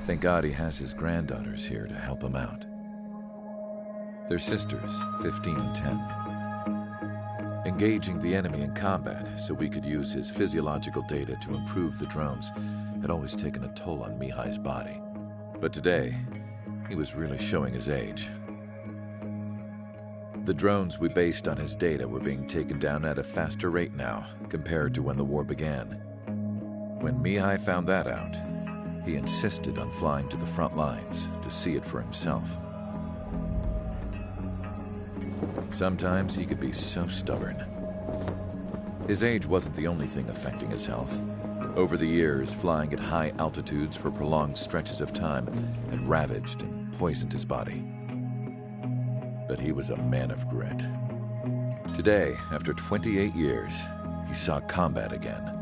Thank God he has his granddaughters here to help him out. They're sisters, 15 and 10. Engaging the enemy in combat so we could use his physiological data to improve the drones had always taken a toll on Mihai's body. But today, he was really showing his age. The drones we based on his data were being taken down at a faster rate now compared to when the war began. When Mihai found that out, he insisted on flying to the front lines to see it for himself. Sometimes he could be so stubborn. His age wasn't the only thing affecting his health. Over the years, flying at high altitudes for prolonged stretches of time had ravaged and poisoned his body. But he was a man of grit. Today, after 28 years, he saw combat again.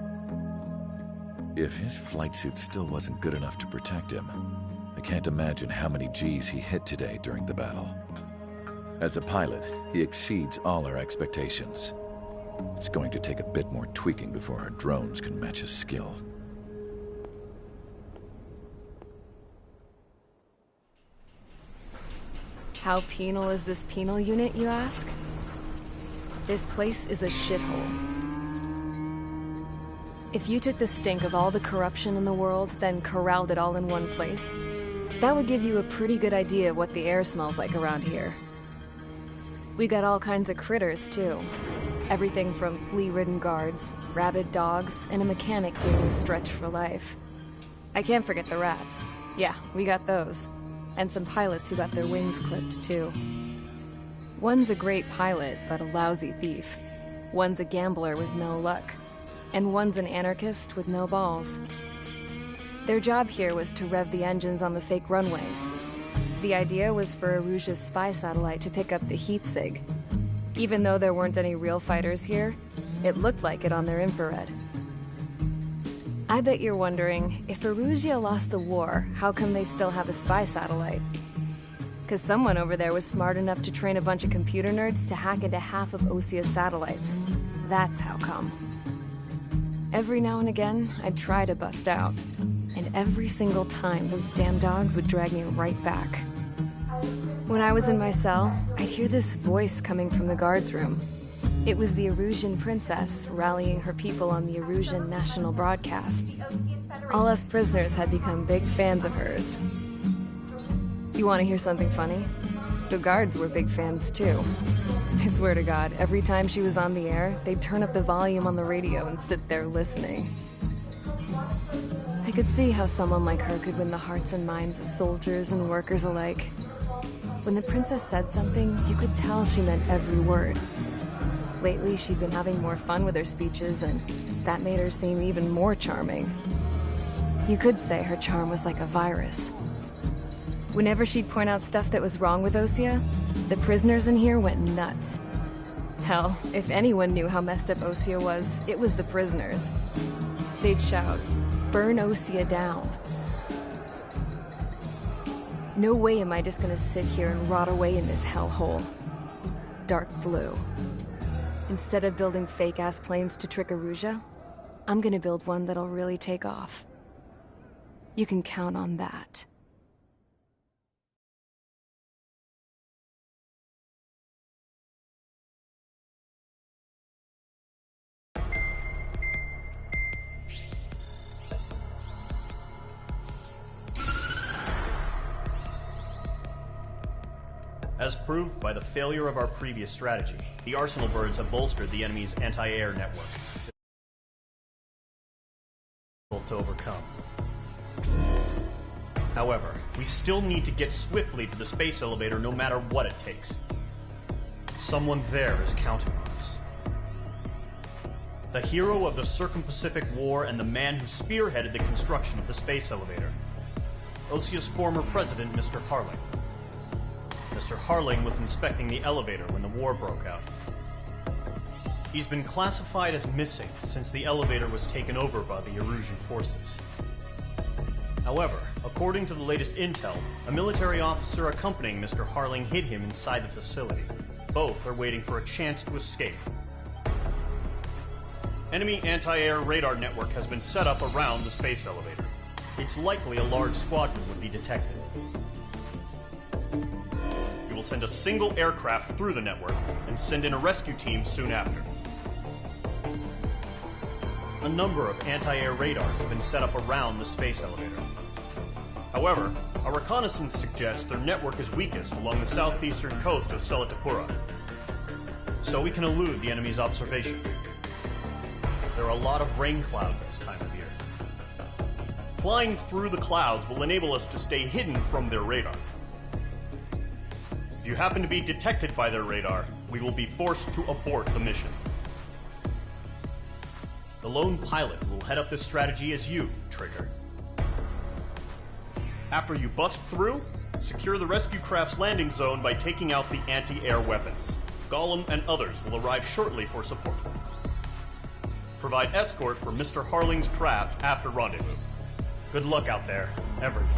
If his flight suit still wasn't good enough to protect him, I can't imagine how many Gs he hit today during the battle. As a pilot, he exceeds all our expectations. It's going to take a bit more tweaking before our drones can match his skill. How penal is this penal unit, you ask? This place is a shithole. If you took the stink of all the corruption in the world, then corralled it all in one place, that would give you a pretty good idea of what the air smells like around here. We got all kinds of critters, too. Everything from flea-ridden guards, rabid dogs, and a mechanic doing a stretch for life. I can't forget the rats. Yeah, we got those. And some pilots who got their wings clipped, too. One's a great pilot, but a lousy thief. One's a gambler with no luck. And one's an anarchist with no balls. Their job here was to rev the engines on the fake runways. The idea was for Aruja's spy satellite to pick up the heat sig. Even though there weren't any real fighters here, it looked like it on their infrared. I bet you're wondering, if Aruja lost the war, how come they still have a spy satellite? Because someone over there was smart enough to train a bunch of computer nerds to hack into half of Osia's satellites. That's how come. Every now and again, I'd try to bust out. And every single time, those damn dogs would drag me right back. When I was in my cell, I'd hear this voice coming from the guards room. It was the Arusian princess rallying her people on the Arusian national broadcast. All us prisoners had become big fans of hers. You want to hear something funny? The guards were big fans too. I swear to God, every time she was on the air, they'd turn up the volume on the radio and sit there listening. I could see how someone like her could win the hearts and minds of soldiers and workers alike. When the princess said something, you could tell she meant every word. Lately, she'd been having more fun with her speeches, and that made her seem even more charming. You could say her charm was like a virus. Whenever she'd point out stuff that was wrong with Osia, the prisoners in here went nuts. Hell, if anyone knew how messed up Osia was, it was the prisoners. They'd shout, "Burn Osia down." No way am I just gonna sit here and rot away in this hellhole. Dark blue. Instead of building fake-ass planes to trick Aruja, I'm gonna build one that'll really take off. You can count on that. As proved by the failure of our previous strategy, the Arsenal birds have bolstered the enemy's anti-air network to overcome. However, we still need to get swiftly to the space elevator no matter what it takes. Someone there is counting on us. The hero of the Circum-Pacific War and the man who spearheaded the construction of the space elevator. Osia's former president, Mr. Harling. Mr. Harling was inspecting the elevator when the war broke out. He's been classified as missing since the elevator was taken over by the Erusian forces. However, according to the latest intel, a military officer accompanying Mr. Harling hid him inside the facility. Both are waiting for a chance to escape. Enemy anti-air radar network has been set up around the space elevator. it's likely a large squadron would be detected. We will send a single aircraft through the network and send in a rescue team soon after. A number of anti-air radars have been set up around the space elevator. However, our reconnaissance suggests their network is weakest along the southeastern coast of Selatapura, so we can elude the enemy's observation. There are a lot of rain clouds this time of year. Flying through the clouds will enable us to stay hidden from their radar. If you happen to be detected by their radar, we will be forced to abort the mission. The lone pilot who will head up this strategy is you, Trigger. After you bust through, secure the rescue craft's landing zone by taking out the anti-air weapons. Gollum and others will arrive shortly for support. Provide escort for Mr. Harling's craft after rendezvous. Good luck out there, everyone.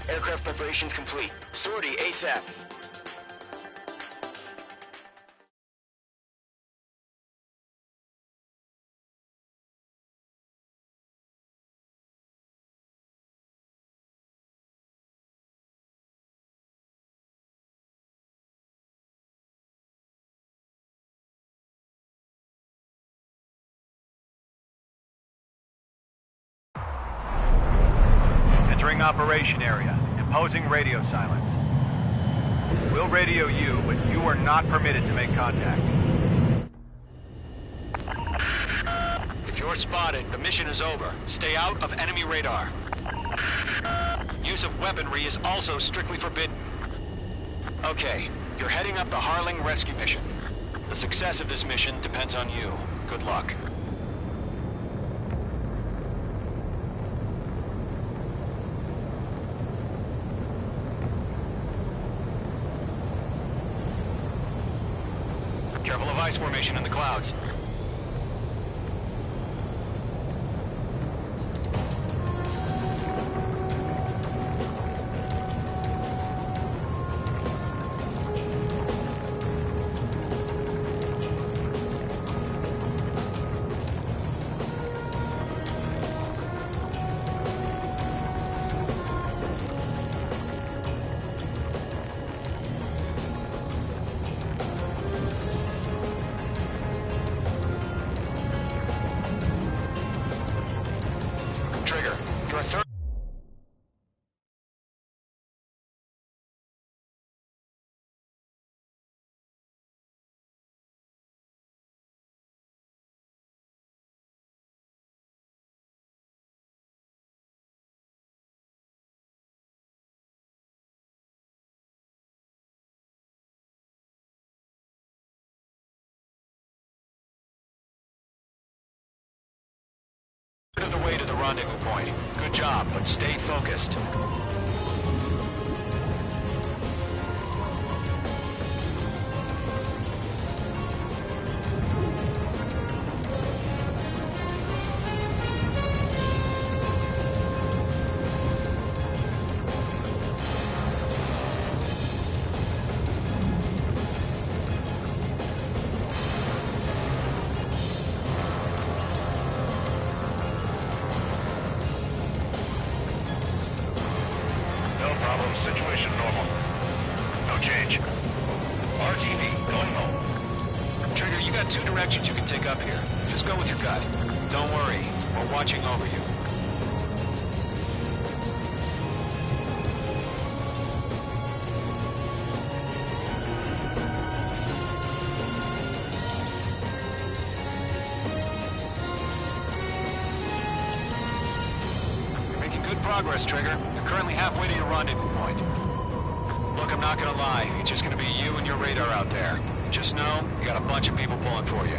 Aircraft preparations complete. Sortie ASAP. Entering operation area. Imposing radio silence. We'll radio you, but you are not permitted to make contact. If you're spotted, the mission is over. Stay out of enemy radar. Use of weaponry is also strictly forbidden. Okay, you're heading up the Harling rescue mission. The success of this mission depends on you. Good luck. Careful of ice formation in the clouds. Trigger, you're a third. Of the way to the rendezvous point. Good job, but stay focused. Situation normal. No change. RTV, going home. Trigger, you got two directions you can take up here. Just go with your gut. Don't worry, we're watching over you. You're making good progress, Trigger. You're currently halfway to your rendezvous point. Look, I'm not gonna lie. It's just gonna be you and your radar out there. Just know, you got a bunch of people pulling for you.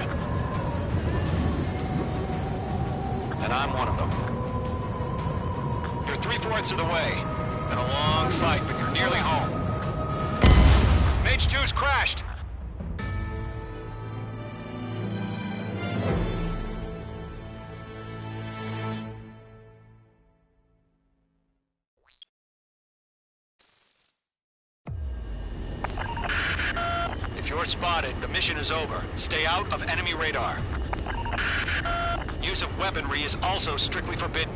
And I'm one of them. You're 3/4 of the way. Been a long fight, but you're nearly home. Mage 2's crashed! If you're spotted, the mission is over. Stay out of enemy radar. Use of weaponry is also strictly forbidden.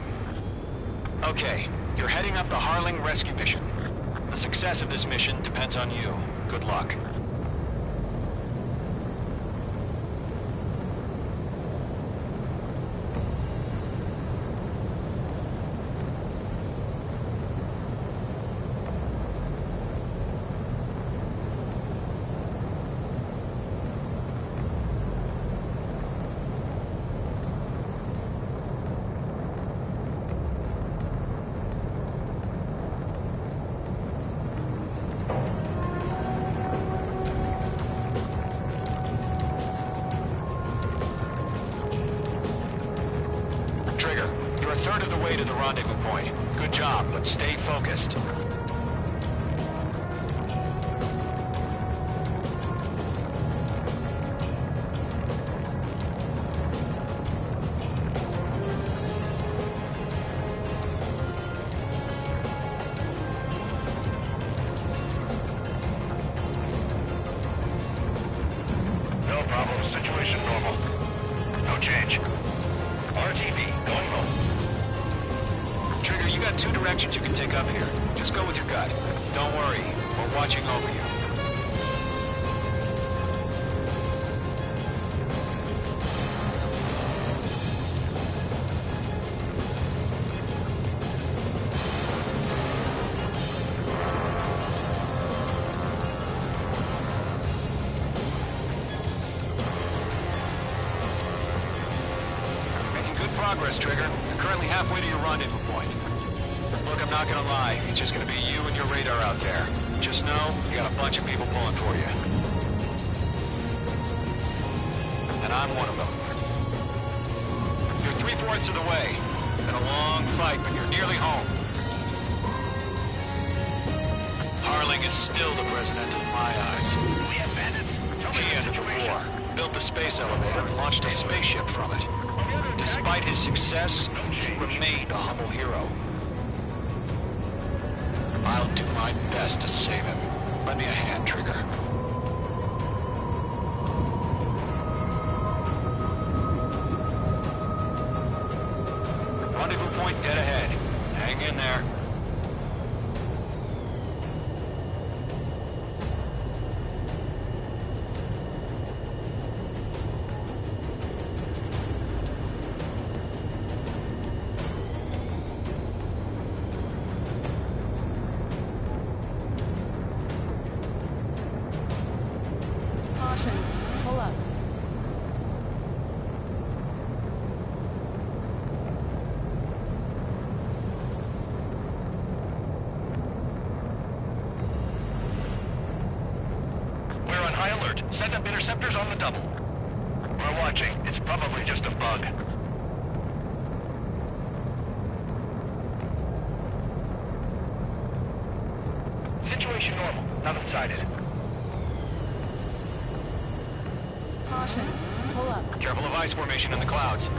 Okay, you're heading up the Harling rescue mission. The success of this mission depends on you. Good luck. Trigger, you're a third of the way to the rendezvous point. Good job, but stay focused. No problem. Situation normal. No change. RTV, going home. Trigger, you got two directions you can take up here. Just go with your gut. Don't worry, we're watching over you. progress, Trigger. You're currently halfway to your rendezvous point. Look, I'm not gonna lie. It's just gonna be you and your radar out there. Just know, you got a bunch of people pulling for you. And I'm one of them. You're 3/4 of the way. Been a long fight, but you're nearly home. Harling is still the president in my eyes. He ended the war, built the space elevator, and launched a spaceship from it. Despite his success, he remained a humble hero. I'll do my best to save him. Lend me a hand, Trigger. Rendezvous point dead ahead. Hang in there. Send up interceptors on the double. We're watching. It's probably just a bug. Situation normal. Nothing sighted. Caution. Pull up. Careful of ice formation in the clouds.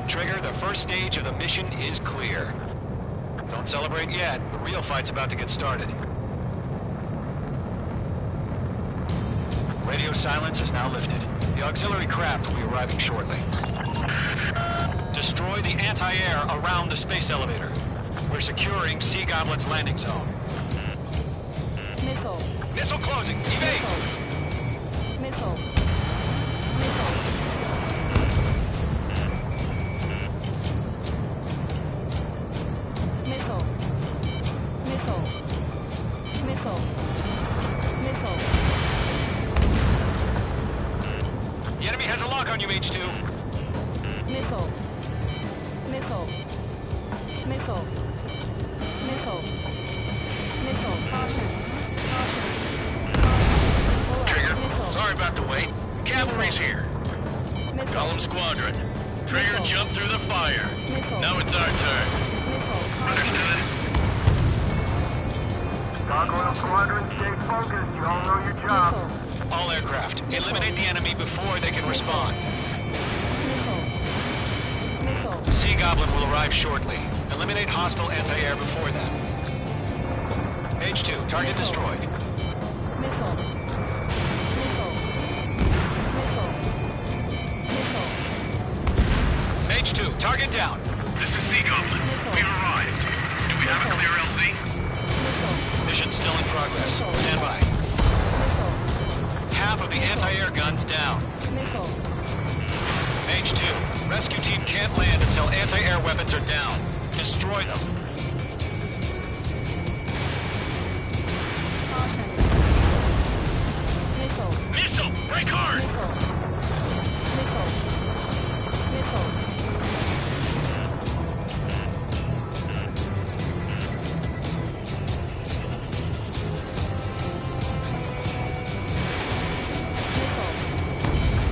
Trigger, the first stage of the mission is clear. Don't celebrate yet. The real fight's about to get started. Radio silence is now lifted. The auxiliary craft will be arriving shortly. Destroy the anti-air around the space elevator. We're securing Sea Goblin's landing zone. Missile. Missile closing. Evade! Missile. Missile. Missile. Missile. Missile. Missile. The enemy has a lock on you, H2. Missile. Missile. Missile. Missile. Missile. Caution. Caution. Trigger, Missile. sorry about the wait. Cavalry's here. Missile. Column squadron. Trigger Missile. jumped through the fire. Missile. Now it's our turn. Missile. Understood. Gargoyle Squadron, stay focused. You all know your job. Missile. All aircraft, eliminate the enemy before they can respond. Missile. Missile. Sea Goblin will arrive shortly. Eliminate hostile anti-air before then. H2, target destroyed. Missile. Missile. Missile. Missile. H2, target down. This is Sea Goblin. We've arrived. Do we have a clear LZ? Missile. Mission still in progress. Stand by. Missile. Half of the anti-air guns down. Missile. H2, rescue team can't land until anti-air weapons are down. Destroy them. Caution. Missile. Missile! Break hard! Missile. Missile. Missile. Missile.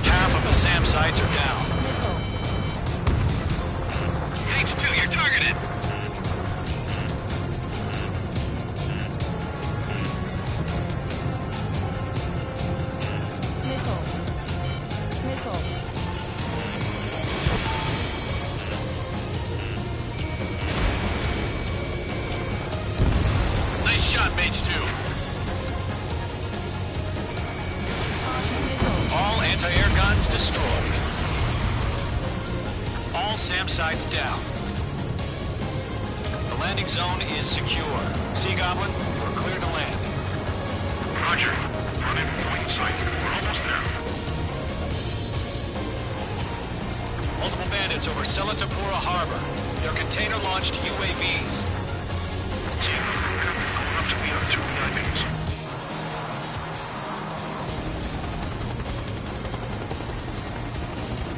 Half of the SAM sites are down. Missile. H2, you're targeted! Missile. Missile. Nice shot, H2. Missile. All anti-air guns destroyed. All SAM sites down. The landing zone is secure. Sea Goblin, you're clear to land. Roger. Running point in sight. We're almost there. Multiple bandits over Selatapura Harbor. They're container-launched UAVs. Up to me on 2 landings.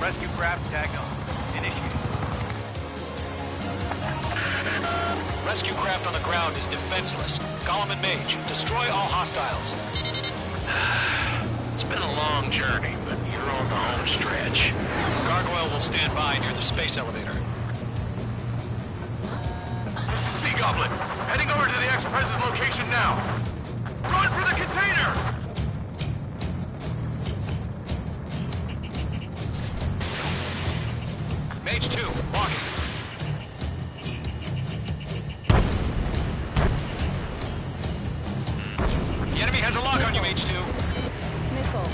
Rescue craft tagged on. Initiate. Rescue craft on the ground is defenseless. Gollum and Mage, destroy all hostiles. It's been a long journey, but you're on the home stretch. Gargoyle will stand by near the space elevator. Sea Goblin, heading over to the Express's location now. Run for the container! Mage 2, walking. The enemy has a lock on you, Mage 2. Nickel.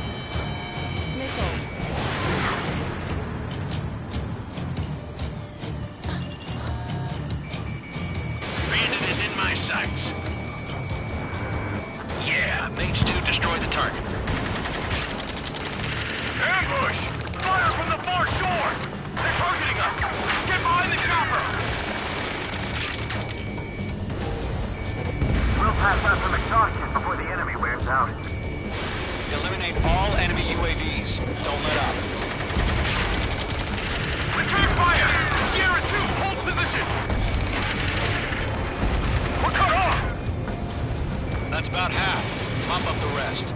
Bandit is in my sights. Yeah, Mage 2 destroy the target. Ambush! Fire from the far shore! They're targeting us! Get behind the chopper! We'll pass out some exhaustion before the enemy wears out. Eliminate all enemy UAVs. Don't let up. Return fire! Sierra 2, hold position! We're cut off! That's about half. Mop up the rest.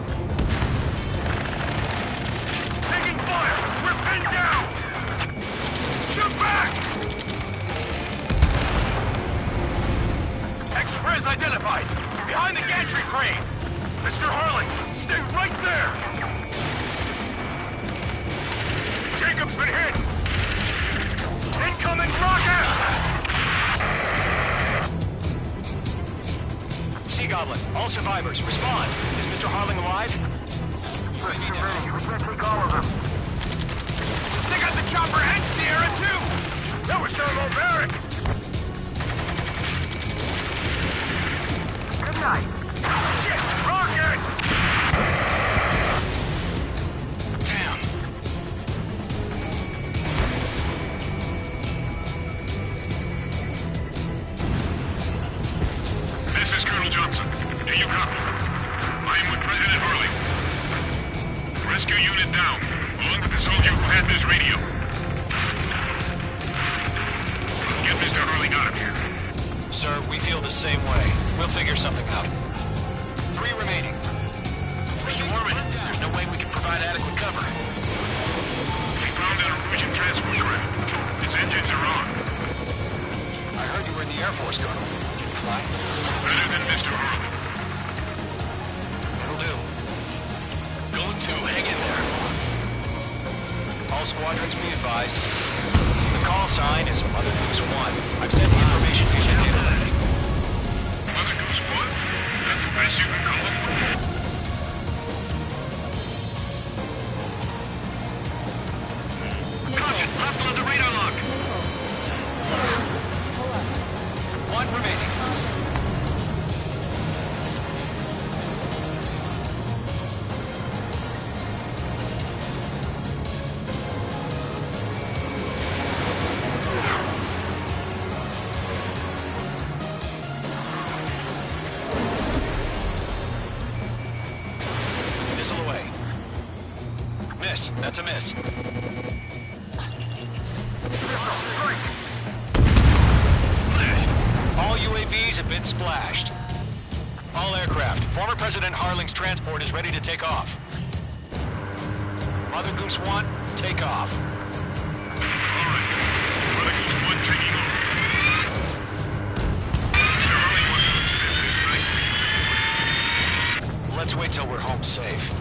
Taking fire! We're pinned down! Shoot back! Express identified! Behind the gantry crane! Mr. Harling, stay right there! Jacob's been hit! Incoming rocket! Sea Goblin, all survivors, respond. Is Mr. Harling alive? We're too many. We can't take all of them. They got the chopper and Sierra too! That was thermobaric! Good night. Shit! Rocket! Damn. This is Colonel Johnson. Do you copy? I am with President Harling. Rescue unit down, along with the soldier who had this radio. Get Mr. Harling out of here. Sir, we feel the same way. We'll figure something out. 3 remaining. Mr. Warman, there's no way we can provide adequate cover. We found an Norwegian transport craft. Its engines are on. I heard you were in the Air Force, Colonel. Can you fly? Better than Mr. Harling. It'll do. Going to hang in there. All squadrons be advised. The call sign is Mother Goose 1. I've sent the information to the data link. Mother Goose 1? That's the best you can call it? Caution! Hostile on the radar lock! 1 remaining. Missile away. Miss. That's a miss. All UAVs have been splashed. All aircraft. Former President Harling's transport is ready to take off. Mother Goose 1, take off. Alright. Mother Goose 1 taking off. Mr. Harling wants to Let's wait till we're home safe.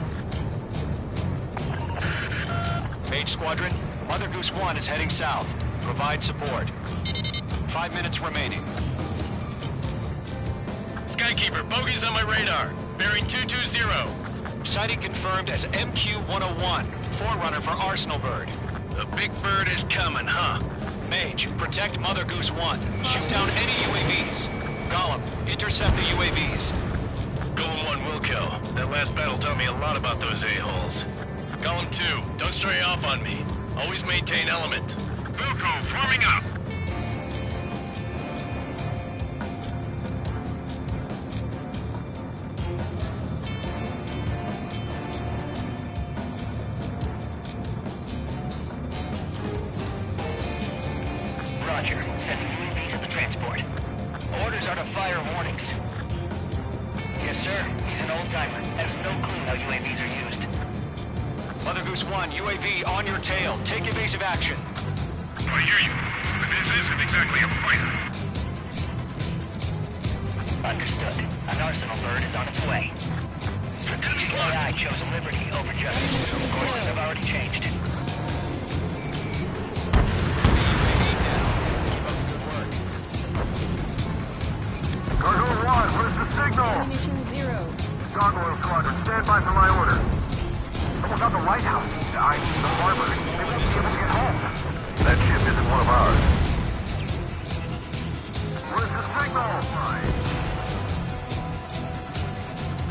Mage Squadron, Mother Goose 1 is heading south. Provide support. 5 minutes remaining. Skykeeper, bogeys on my radar. Bearing 220. Sighting confirmed as MQ-101, forerunner for Arsenal Bird. The big bird is coming, huh? Mage, protect Mother Goose 1. Shoot down any UAVs. Gollum, intercept the UAVs. Golem 1 will kill. That last battle taught me a lot about those a-holes. Golem 2, don't stray off on me. Always maintain element. Wilco, forming up. timer. Has no clue how UAVs are used. Mother Goose 1, UAV on your tail. Take evasive action. I hear you. But this isn't exactly a fighter. Understood. An arsenal bird is on its way. Strategic AI chose liberty over justice. Courses have already changed. Gargoyle 1, where's the signal? Ammunition 0. Gargoyle Squadron, stand by for my order. Someone's at the lighthouse. I mean the harbor. They won't be able to get home. That ship isn't one of ours. Where's the signal?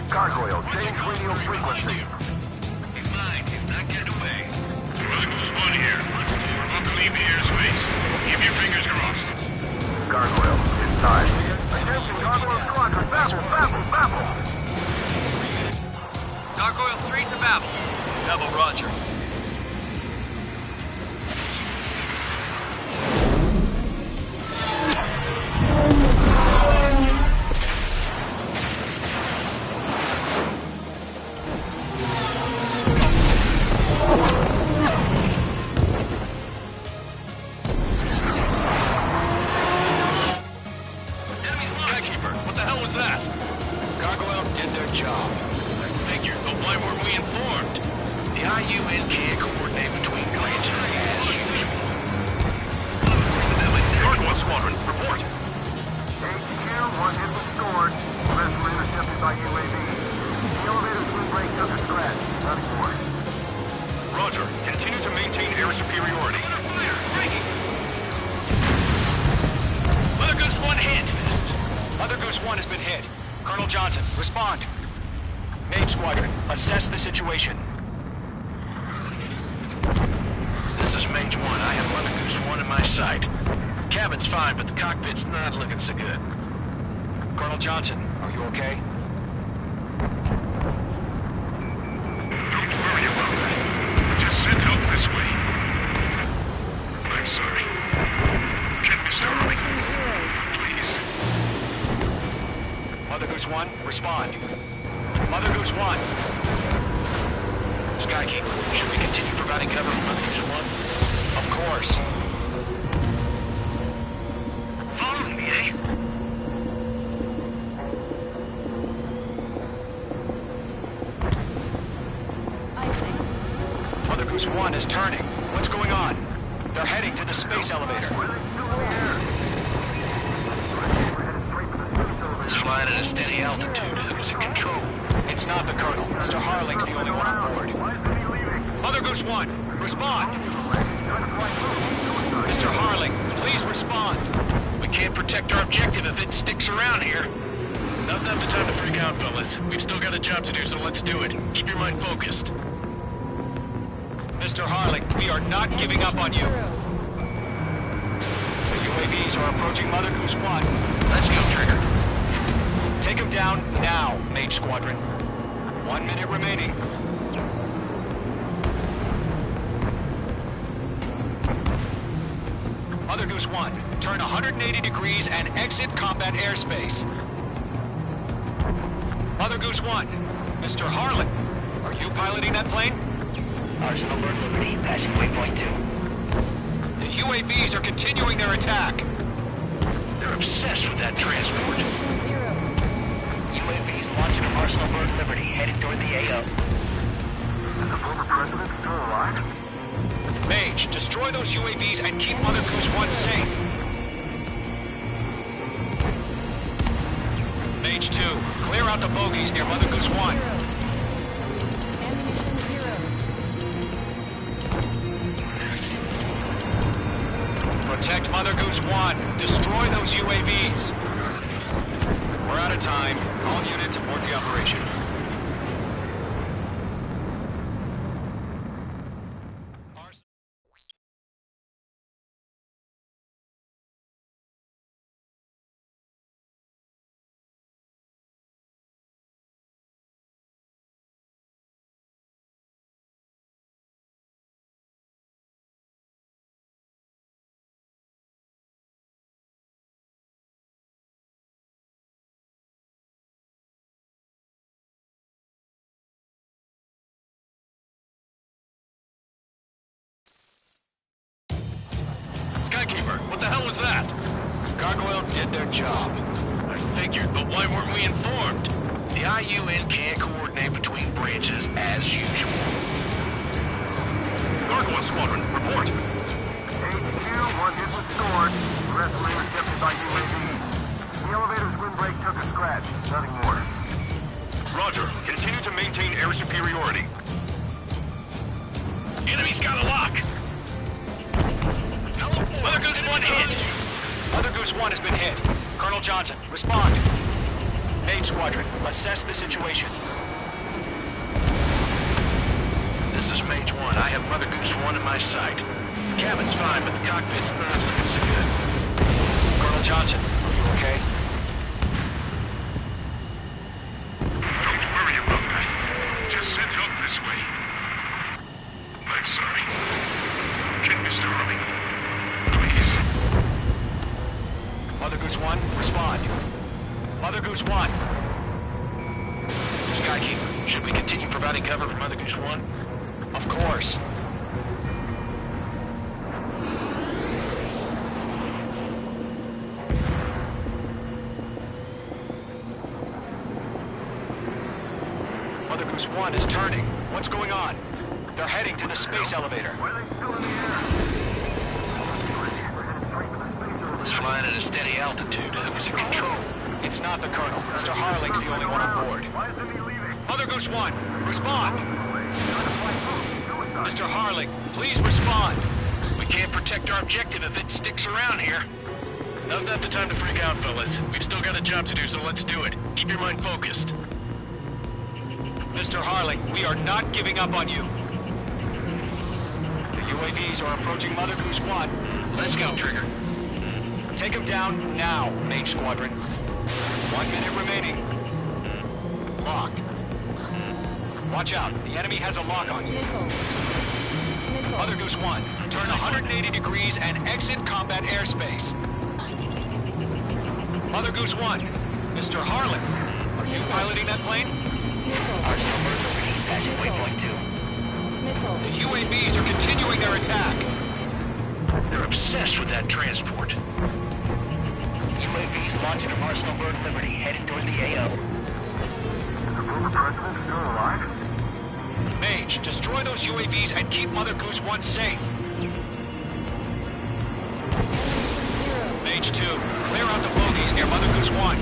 Gargoyle, change radio frequency. He's mine. He's not getting away. Mother Goose 1 here. We're about to leave the airspace. Keep your fingers crossed. Gargoyle, it's time. Attention, Gargoyle Squadron, babble! Gargoyle 3 to Babel. Double Roger. Skykeeper, what the hell was that? Gargoyle did their job. Figures, but why weren't we informed? The IUN can't coordinate between branches as usual. Gargoyle Squadron, report. HQ, one hit restored. Rest were intercepted by UAV. The elevator's wind break doesn't scratch. Nothing more. Roger. Continue to maintain air superiority. Mother Goose 1 hit. Mother Goose 1 has been hit. Colonel Johnson, respond. Mage Squadron, assess the situation. This is Mage 1. I have Mother Goose 1 in my sight. Cabin's fine, but the cockpit's not looking so good. Colonel Johnson, are you okay? Don't worry about that. Just send help this way. I'm sorry. Get Mr. Harley. Please. Mother Goose 1, respond. Mother Goose 1. Skykeeper, should we continue providing cover for Mother Goose 1? Of course. Following me, eh? Mother Goose 1 is turning. What's going on? They're heading to the space elevator. It's flying at a steady altitude. Who's in control? It's not the Colonel. Mr. Harling's the only one on board. Mother Goose 1, respond. Mr. Harling, please respond. We can't protect our objective if it sticks around here. Now's not the time to freak out, fellas. We've still got a job to do, so let's do it. Keep your mind focused. Mr. Harling, we are not giving up on you. The UAVs are approaching Mother Goose 1. Let's go, Trigger. Take him down now, Mage Squadron. 1 minute remaining. Mother Goose 1, turn 180 degrees and exit combat airspace. Mother Goose 1, Mr. Harlan, are you piloting that plane? Arsenal Bird Liberty, passing waypoint 2. The UAVs are continuing their attack. They're obsessed with that transport. UAVs launching from Arsenal Bird Liberty, headed toward the AO. Is the former president still alive? Mage, destroy those UAVs and keep Mother Goose 1 safe. Mage 2, clear out the bogies near Mother Goose 1. Protect Mother Goose 1. Destroy those UAVs. We're out of time. All units abort the operation. Gargoyle did their job. I figured, but why weren't we informed? The IUN can't coordinate between branches as usual. Gargoyle Squadron, report. HQ, one hit was stored. The rest were intercepted by UAVs. The elevator's windbreak took a scratch. Nothing more. Roger. Continue to maintain air superiority. Enemy's got a lock. Mother Goose 1 hit. Mother Goose 1 has been hit. Colonel Johnson, respond. Mage Squadron, assess the situation. This is Mage 1. I have Mother Goose 1 in my sight. The cabin's fine, but the cockpit's not looking so good. Colonel Johnson, are you okay? Don't worry about that. Just send help this way. I'm sorry. Get Mr. Harley. Please. Mother Goose 1, respond. Mother Goose 1. Skykeeper, should we continue providing cover for Mother Goose 1? Of course. Mother Goose 1 is turning. What's going on? They're heading to the space elevator. Why are they still in the air? We're headed straight for the space elevator. It's flying at a steady altitude. Who's in control? It's not the Colonel. Mr. Harling's the only one on board. Why isn't he leaving? Mother Goose 1, respond! Suicide. Mr. Harling, please respond! We can't protect our objective if it sticks around here. Now's not the time to freak out, fellas. We've still got a job to do, so let's do it. Keep your mind focused. Mr. Harling, we are not giving up on you. The UAVs are approaching Mother Goose 1. Let's go, Trigger. Take him down now, Mage Squadron. 1 minute remaining. Locked. Watch out, the enemy has a lock on you. Mother Goose 1, turn 180 degrees and exit combat airspace. Mother Goose 1, Mr. Harlan, are you piloting that plane? The UAVs are continuing their attack. They're obsessed with that transport. UAVs launching from Arsenal Bird Liberty, headed toward the AO. Is the former president still alive? Mage, destroy those UAVs and keep Mother Goose 1 safe. Mage 2, clear out the bogies near Mother Goose 1.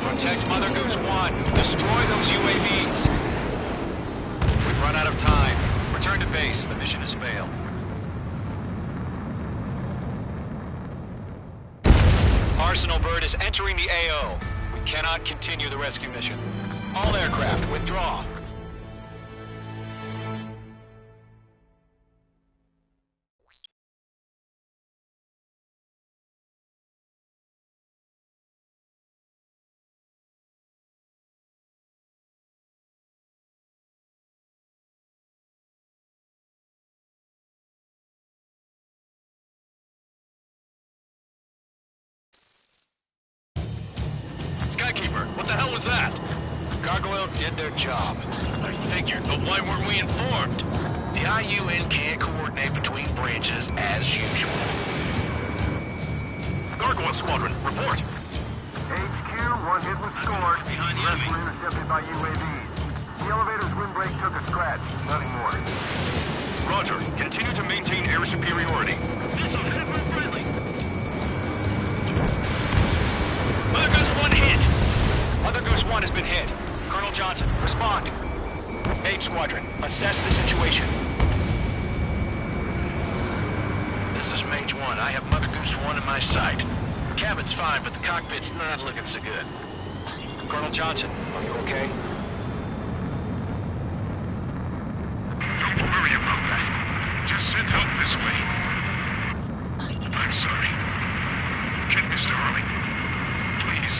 Protect Mother Goose 1. Destroy those UAVs. We've run out of time. Return to base. The mission has failed. Arsenal Bird is entering the AO. We cannot continue the rescue mission. All aircraft, withdraw. Skykeeper, what the hell was that? Gargoyle did their job. I figured, but why weren't we informed? The IUN can't coordinate between branches as usual. Gargoyle Squadron, report. HQ, one hit was scored. Behind the The rest enemy. were intercepted by UAVs. The elevator's windbreak took a scratch. Nothing more. Roger. Continue to maintain air superiority. Missile headed for friendly. Mother Goose 1 hit. Mother Goose 1 has been hit. Colonel Johnson, respond. Mage Squadron, assess the situation. This is Mage 1. I have Mother Goose 1 in my sight. The cabin's fine, but the cockpit's not looking so good. Colonel Johnson, are you okay? Don't worry about that. Just send help this way. I'm sorry. Get Mr. Harley. Please.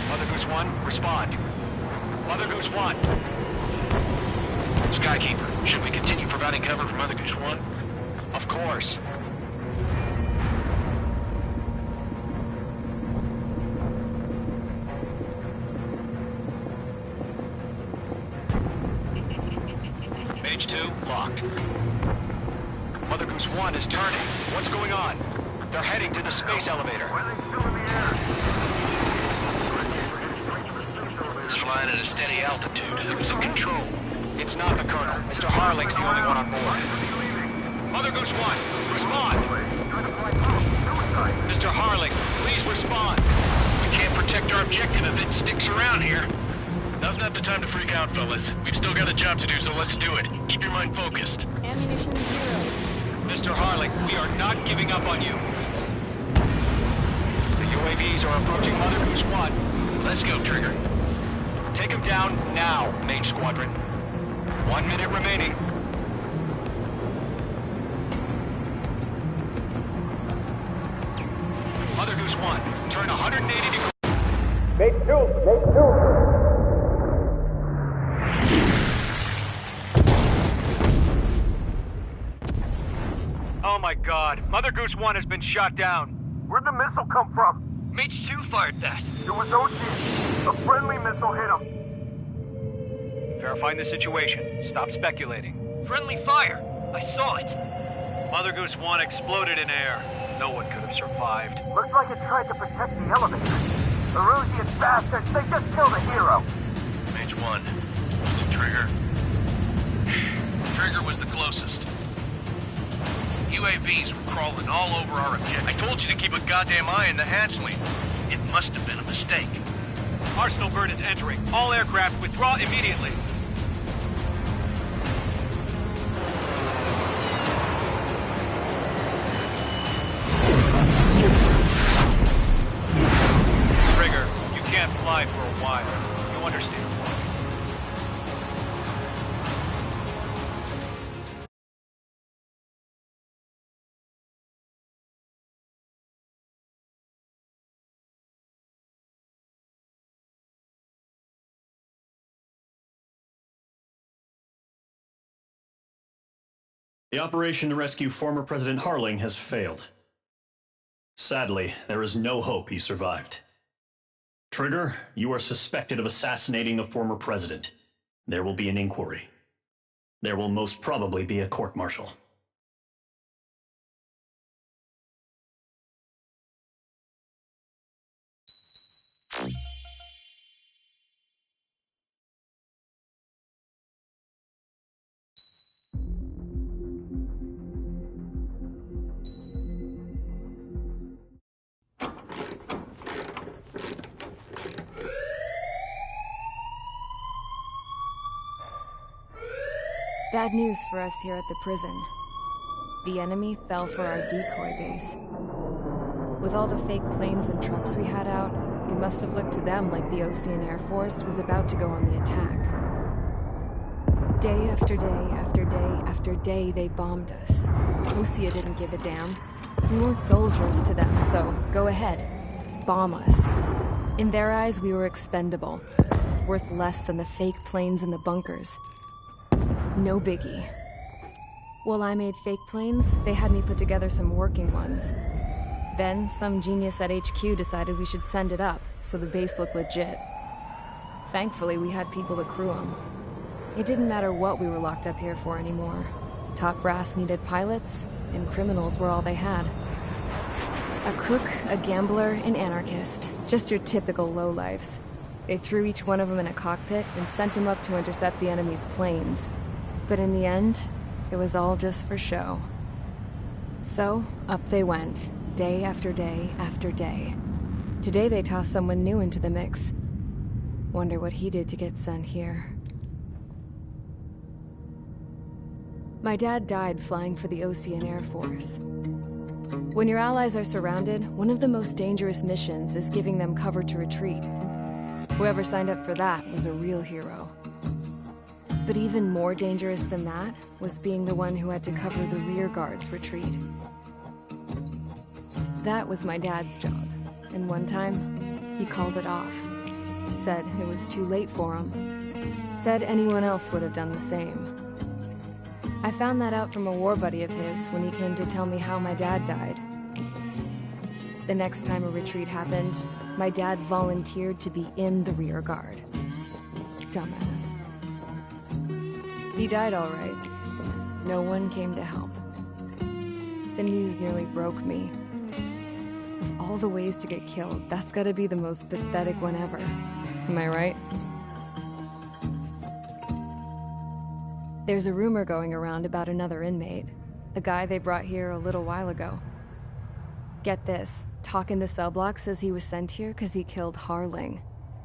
Mother Goose 1, respond. Mother Goose 1. Skykeeper, should we continue providing cover for Mother Goose 1? Of course. 1 is turning. What's going on? They're heading to the space elevator. Why are they still in the air? It's flying at a steady altitude. Who's in control? It's not the Colonel. Mr. Harling's the only one on board. Mother Goose 1, respond! Mr. Harling, please respond! We can't protect our objective if it sticks around here. Now's not the time to freak out, fellas. We've still got a job to do, so let's do it. Keep your mind focused. Ammunition 0. Mr. Harling, we are not giving up on you. The UAVs are approaching Mother Goose 1. Let's go, Trigger. Take him down now, Main Squadron. 1 minute remaining. Mother Goose 1, turn 180 degrees. Oh my god, Mother Goose 1 has been shot down. Where'd the missile come from? Mage 2 fired that. It was Ocean. A friendly missile hit him. Verifying the situation. Stop speculating. Friendly fire. I saw it. Mother Goose 1 exploded in air. No one could have survived. Looks like it tried to protect the elevator. The Erusian bastards, they just killed a hero. Mage 1. Was it Trigger? Trigger was the closest. UAVs were crawling all over our objective. I told you to keep a goddamn eye on the hatchling. It must have been a mistake. Arsenal bird is entering. All aircraft withdraw immediately. Trigger, you can't fly for a while. You understand? The operation to rescue former President Harling has failed. Sadly, there is no hope he survived. Trigger, you are suspected of assassinating the former president. There will be an inquiry. There will most probably be a court-martial. Bad news for us here at the prison. The enemy fell for our decoy base. With all the fake planes and trucks we had out, it must have looked to them like the Ocean Air Force was about to go on the attack. Day after day after day after day, they bombed us. Osia didn't give a damn. We weren't soldiers to them, so go ahead. Bomb us. In their eyes, we were expendable. Worth less than the fake planes in the bunkers. No biggie. While I made fake planes, they had me put together some working ones. Then, some genius at HQ decided we should send it up, so the base looked legit. Thankfully, we had people to crew them. It didn't matter what we were locked up here for anymore. Top brass needed pilots, and criminals were all they had. A crook, a gambler, an anarchist. Just your typical lowlifes. They threw each one of them in a cockpit and sent them up to intercept the enemy's planes. But in the end, it was all just for show. So, up they went, day after day after day. Today they tossed someone new into the mix. Wonder what he did to get sent here. My dad died flying for the Ocean Air Force. When your allies are surrounded, one of the most dangerous missions is giving them cover to retreat. Whoever signed up for that was a real hero. But even more dangerous than that was being the one who had to cover the rear guard's retreat. That was my dad's job, and one time, he called it off. Said it was too late for him. Said anyone else would have done the same. I found that out from a war buddy of his when he came to tell me how my dad died. The next time a retreat happened, my dad volunteered to be in the rear guard. Dumbass. He died all right. No one came to help. The news nearly broke me. Of all the ways to get killed, that's gotta be the most pathetic one ever. Am I right? There's a rumor going around about another inmate. A guy they brought here a little while ago. Get this, talk in the cell block says he was sent here because he killed Harling,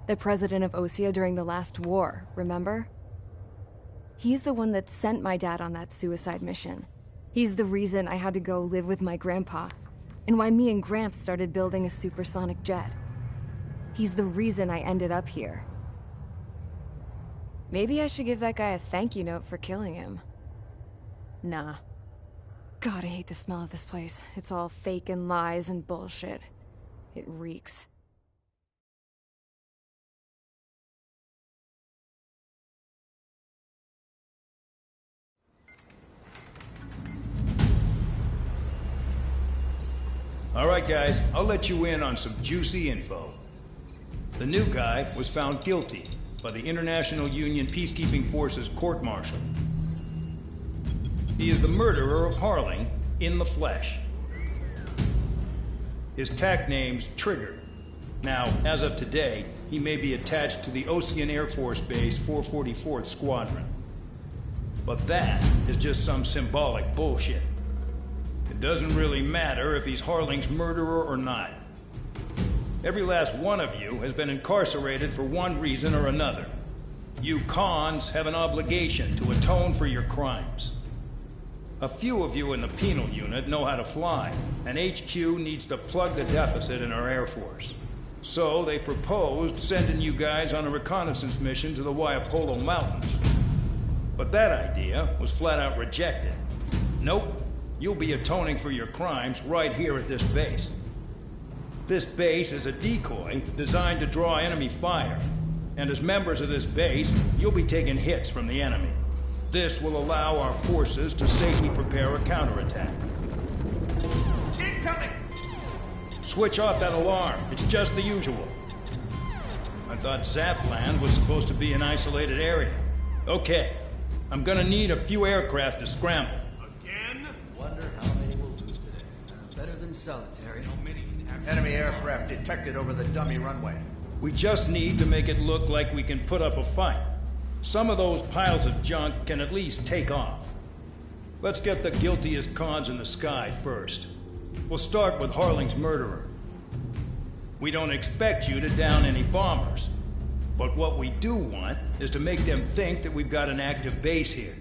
the president of Osea during the last war, remember? He's the one that sent my dad on that suicide mission. He's the reason I had to go live with my grandpa, and why me and Gramps started building a supersonic jet. He's the reason I ended up here. Maybe I should give that guy a thank you note for killing him. Nah. God, I hate the smell of this place. It's all fake and lies and bullshit. It reeks. All right, guys, I'll let you in on some juicy info. The new guy was found guilty by the International Union Peacekeeping Forces court-martial. He is the murderer of Harling in the flesh. His TAC name's Trigger. Now, as of today, he may be attached to the Ocean Air Force Base 444th Squadron. But that is just some symbolic bullshit. It doesn't really matter if he's Harling's murderer or not. Every last one of you has been incarcerated for one reason or another. You cons have an obligation to atone for your crimes. A few of you in the penal unit know how to fly, and HQ needs to plug the deficit in our Air Force. So they proposed sending you guys on a reconnaissance mission to the Waiapolo Mountains. But that idea was flat out rejected. Nope, you'll be atoning for your crimes right here at this base. This base is a decoy designed to draw enemy fire, and as members of this base, you'll be taking hits from the enemy. This will allow our forces to safely prepare a counterattack. Incoming! Switch off that alarm. It's just the usual. I thought Zapland was supposed to be an isolated area. Okay, I'm gonna need a few aircraft to scramble. Again? Wonder how many we'll lose today. Better than solitary. How many can actually... Enemy aircraft detected over the dummy runway. We just need to make it look like we can put up a fight. Some of those piles of junk can at least take off. Let's get the guiltiest cons in the sky first. We'll start with Harling's murderer. We don't expect you to down any bombers. But what we do want is to make them think that we've got an active base here.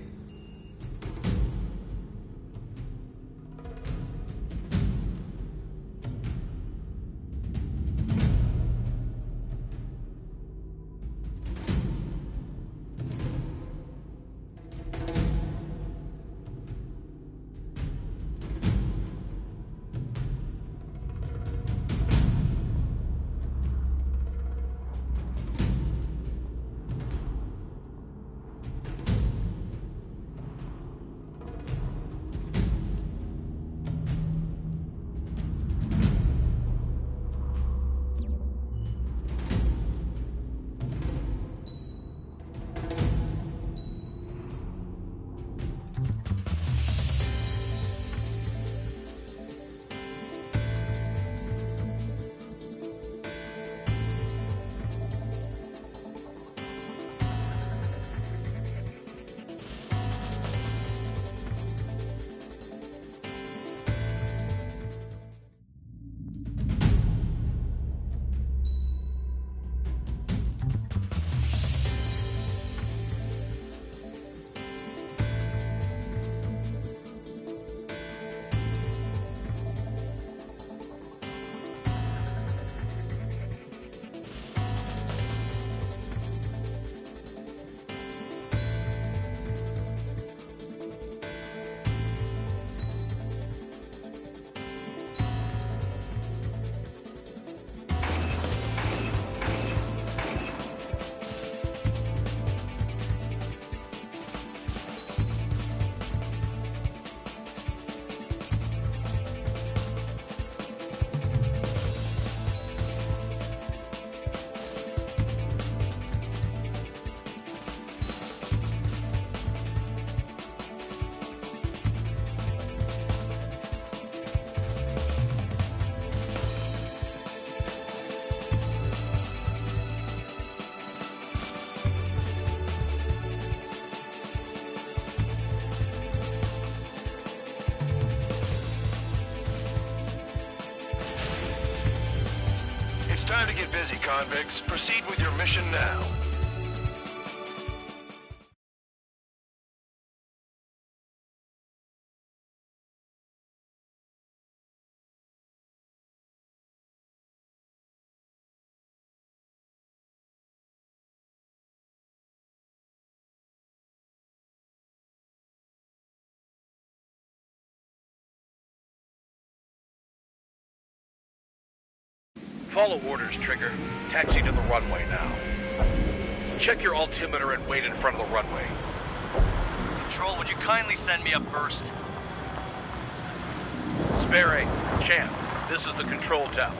Time to get busy, convicts. Proceed with your mission now. Follow orders, Trigger. Taxi to the runway now. Check your altimeter and wait in front of the runway. Control, would you kindly send me up first? Spare 8, Champ, this is the control tower.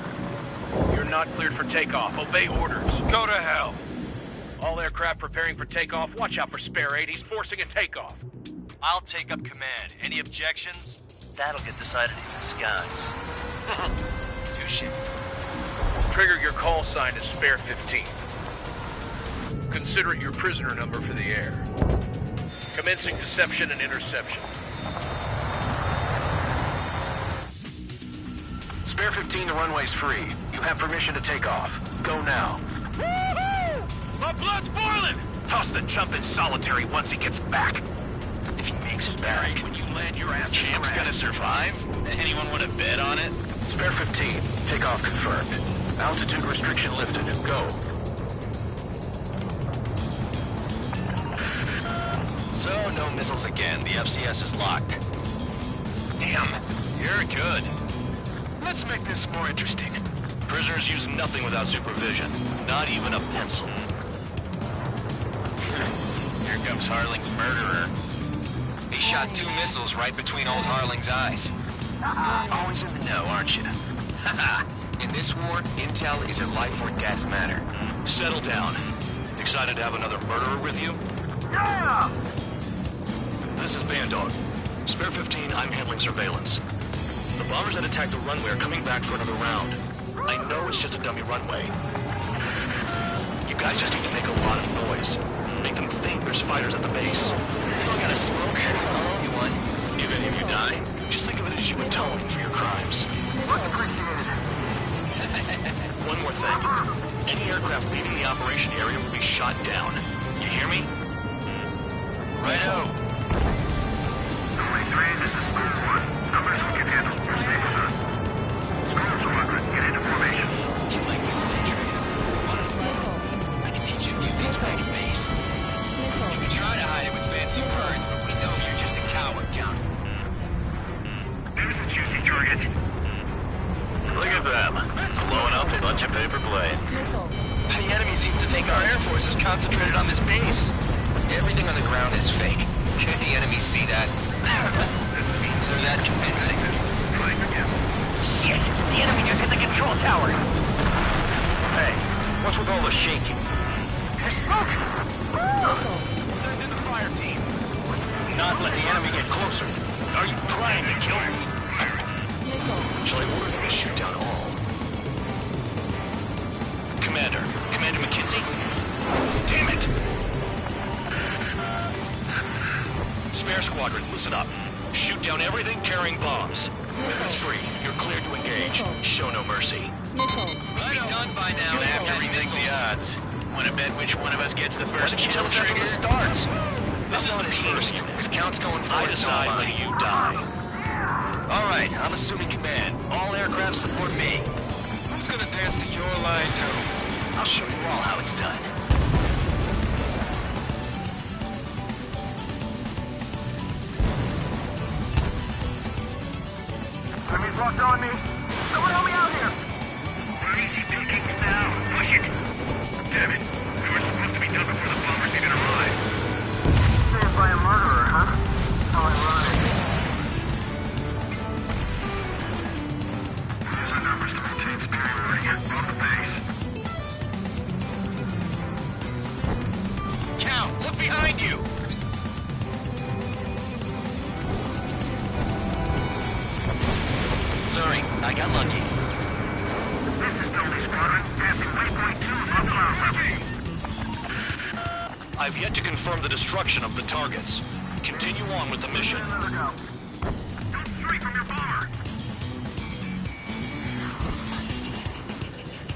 You're not cleared for takeoff. Obey orders. Go to hell. All aircraft preparing for takeoff. Watch out for Spare 8. He's forcing a takeoff. I'll take up command. Any objections? That'll get decided in the skies. Touche. Trigger, your call sign is Spare 15. Consider it your prisoner number for the air. Commencing deception and interception. Spare 15, the runway's free. You have permission to take off. Go now. Woohoo! My blood's boiling! Toss the jump in solitary once he gets back. If he makes it back, when you land your ass... Champ's gonna survive? Anyone want to bet on it? Spare 15, takeoff confirmed. Altitude restriction lifted. Go. So, no missiles again. The FCS is locked. Damn, you're good. Let's make this more interesting. Prisoners use nothing without supervision. Not even a pencil. Here comes Harling's murderer. He shot 2 missiles right between old Harling's eyes. Always in the know, aren't you? Haha. In this war, intel is a life or death matter. Settle down. Excited to have another murderer with you? Yeah! This is Bandog. Spare 15, I'm handling surveillance. The bombers that attacked the runway are coming back for another round. I know it's just a dummy runway. You guys just need to make a lot of noise. Make them think there's fighters at the base. You all gotta smoke? I'll owe you one. If any of you die, just think of it as you atoning for your crimes. Much appreciated. One more thing. Any aircraft leaving the operation area will be shot down. You hear me? Righto. Only 3, this is Squad 1. Numbers we can handle. Proceed with us. Squad 200, get into formation. You might concentrate. I can teach you a few things back at base. You can try to hide it with fancy words, but we know you're just a coward, Count. There's a juicy target. Look at them. Blowing up a bunch of paper planes. The enemy seems to think our air force is concentrated on this base. Everything on the ground is fake. Can't the enemy see that? Means they're that convincing. Shit! The enemy just hit the control tower! Hey, what's with all the shaking? There's smoke! Send in the fire team. Not let the enemy get closer. Are you trying to kill me? Shall I order them to shoot down all? Commander McKinsey? Damn it! Spare Squadron, listen up. Shoot down everything carrying bombs. Weapons free. You're cleared to engage. Show no mercy. We'll be done by now. Gonna have to rethink the odds. Want to bet which one of us gets the first Why didn't you kill tell us that from trigger? the start? This is the first. P unit. The count's going I forward. decide when you die. All right, I'm assuming command. All aircraft support me. Who's gonna dance to your line too? I'll show you all how it's done. Enemy's locked on me. Someone help me out here. We're easy pickings now. Push it. Damn it. We were supposed to be done before the bombers even arrived. Saved by a murderer, huh? How ironic. Use our numbers to maintain superiority above the base. Count, look behind you. Sorry, I got lucky. This is Delta Squadron, passing waypoint 2 above cloud level. I've yet to confirm the destruction of the targets. Continue on with the mission. Another go. Don't stray from your bomber.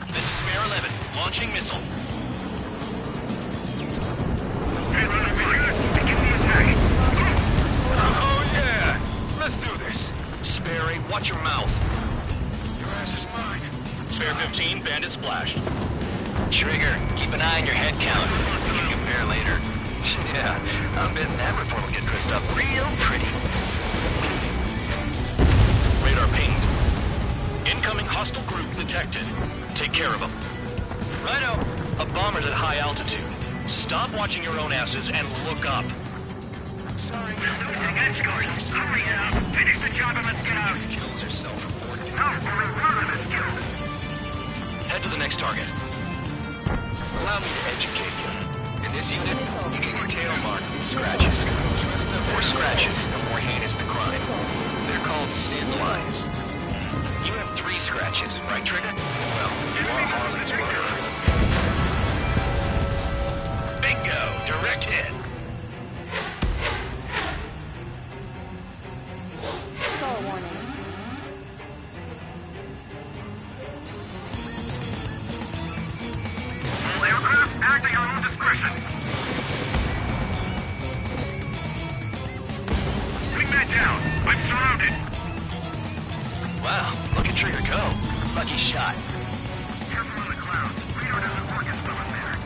This is Launching missile. Oh yeah! Let's do this. Spare 8, watch your mouth. Your ass is mine. Spare 15, bandit splashed. Trigger, keep an eye on your head count. We can compare later. Yeah, I'm betting that report will get dressed up real pretty. Radar pinged. Incoming hostile group detected. Take care of them. Righto. A bomber's at high altitude. Stop watching your own asses and look up. Sorry. Hurry up! Finish the job and let's get out! These kills are self-reported. No, we're running this job! Head to the next target. Allow me to educate you. In this unit, you get your tail marked with scratches. The more scratches, the more heinous the crime. They're called sin lines. You have 3 scratches, right, Trigger? Well, you are Harlan's murderer. Bingo! Direct hit. Skull warning. All aircraft, act at your own discretion! Bring that down! I'm surrounded! Wow, look at Trigger go. Lucky shot. Careful on the clouds. Radar doesn't work as well in there.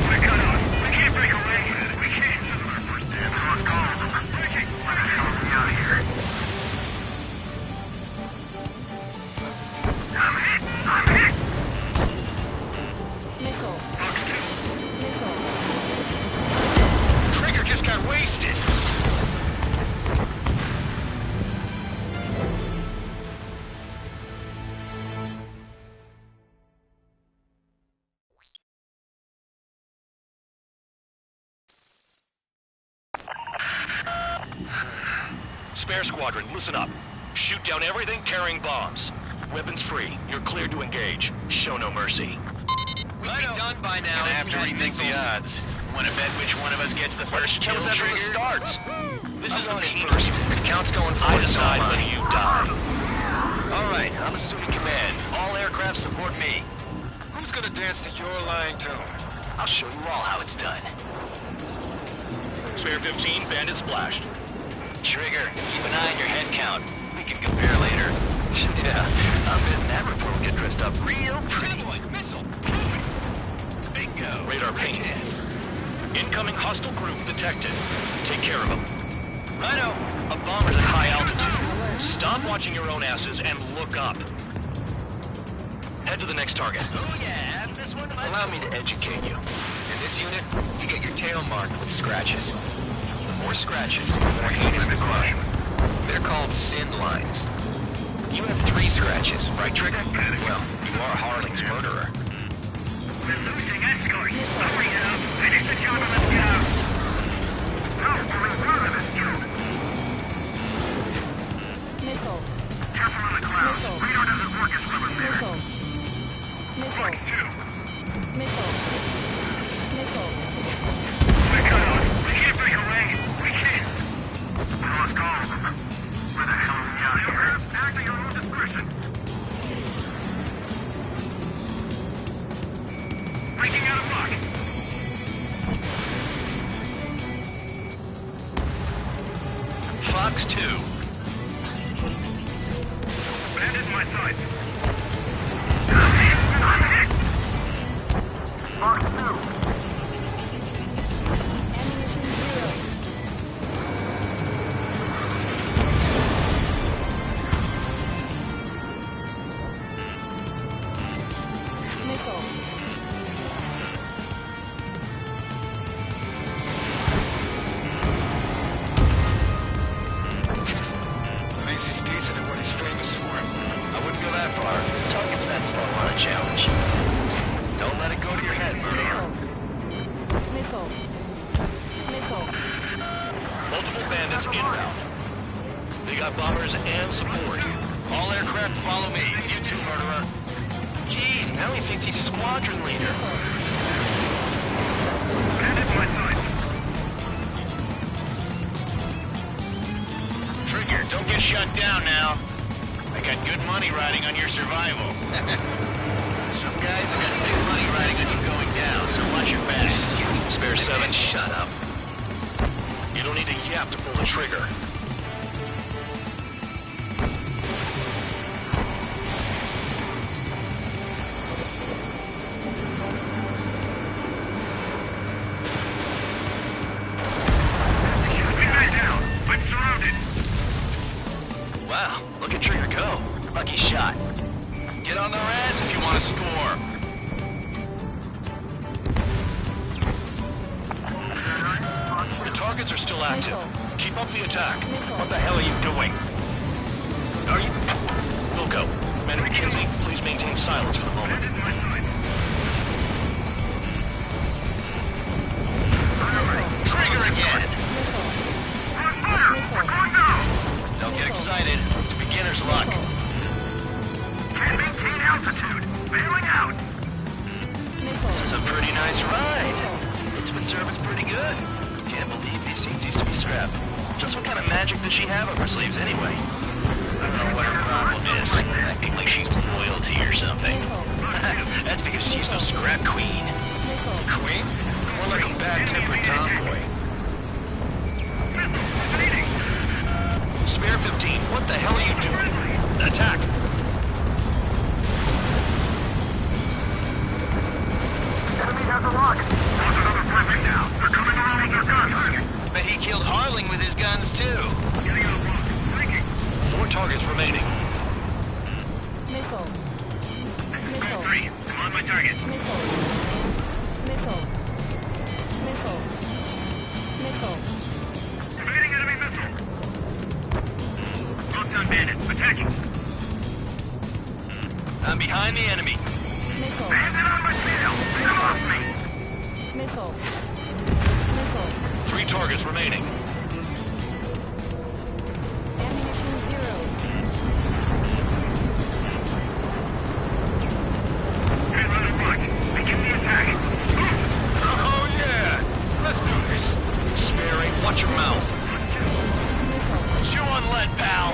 We're cut off. We can't break away. We can't. This is our first damn cross call. Breaking. What the hell are we out of here? I'm hit! I'm hit! Nickel. Nickel. Trigger just got wasted. Spare squadron, listen up. Shoot down everything carrying bombs. Weapons free. You're cleared to engage. Show no mercy. We'll be done by now. Gonna have to rethink the odds. Want to bet which one of us gets the first kill, Tell us after Trigger? the starts. This is the I'm penal first. unit. The count's going I forward. decide so am when I. you die. All right, I'm assuming command. All aircraft support me. Who's gonna dance to your lying tune? I'll show you all how it's done. Spare 15, bandit splashed. Trigger, keep an eye on your head count. We can compare later. Yeah, I'm betting that report will get dressed up real pretty. Missile. Bingo. Radar pinged. Incoming hostile group detected. Take care of them. Righto. A bomber's at high altitude. Stop watching your own asses and look up. Head to the next target. Oh yeah, add this one to my Allow me to educate you. In this unit, you get your tail marked with scratches. The more scratches, the more heinous the crime. They're called sin lines. You have 3 scratches, right, Trigger? Well, you are Harling's murderer. We're losing escorts. Hurry up. Finish the job and let's get out. No, we're running this job. Nickel. Careful on the clouds. Nickel. Radar doesn't work as well in there. Nickel. Nickel. Point 2. Nickel. Nickel. We're cut off. We can't break away. We can't. We lost all of them. Where the hell are we out of here? Act at your own discretion. Breaking out of luck. Fox 2. Bandit in my sight. I'm hit. I'm hit. Fox 2. Nickel. This is decent at what he's famous for. I wouldn't go that far. Target's that slow on a challenge. Don't let it go to your head, murderer. Nickel. Nickel. Multiple bandits inbound. They got bombers and support. All aircraft follow me. You too, murderer. Geez, now he thinks he's squadron leader. Bandit in my sight. shut down now. I got good money riding on your survival. Some guys have got big money riding on you going down, so watch your back. Spare 7, shut up. You don't need a yap to pull the trigger. Wow, look at Trigger go. Lucky shot. Get on the res if you want to score. The targets are still active. Keep up the attack. What the hell are you doing? Are you... Wilco, Commander McKenzie, please maintain silence for the moment. Trigger again! Don't get excited. It's beginner's luck. Can't maintain altitude. Bailing out. This is a pretty nice ride. Instrument service pretty good. Can't believe these things used to be strapped. Just what kind of magic does she have up her sleeves anyway? I don't know what her problem is. Acting like she's royalty or something. That's because she's the scrap queen. Queen? More like a bad-tempered tomboy. Spare 15, what the hell are you doing? Attack! Enemy has a lock. There's another friendly now. They're coming around with their guns. Bet he killed Harling with his guns, too. Getting out of block. Flanking. 4 targets remaining. This is Gold 3. I'm on my target. Evading enemy missile. Well done, bandits. Attacking. I'm behind the enemy. Bandit on my tail. Get off me. 3 targets remaining. Head right at block. Begin the attack. Oh yeah! Let's do this. Spare 8, watch your mouth. Chew on lead, pal.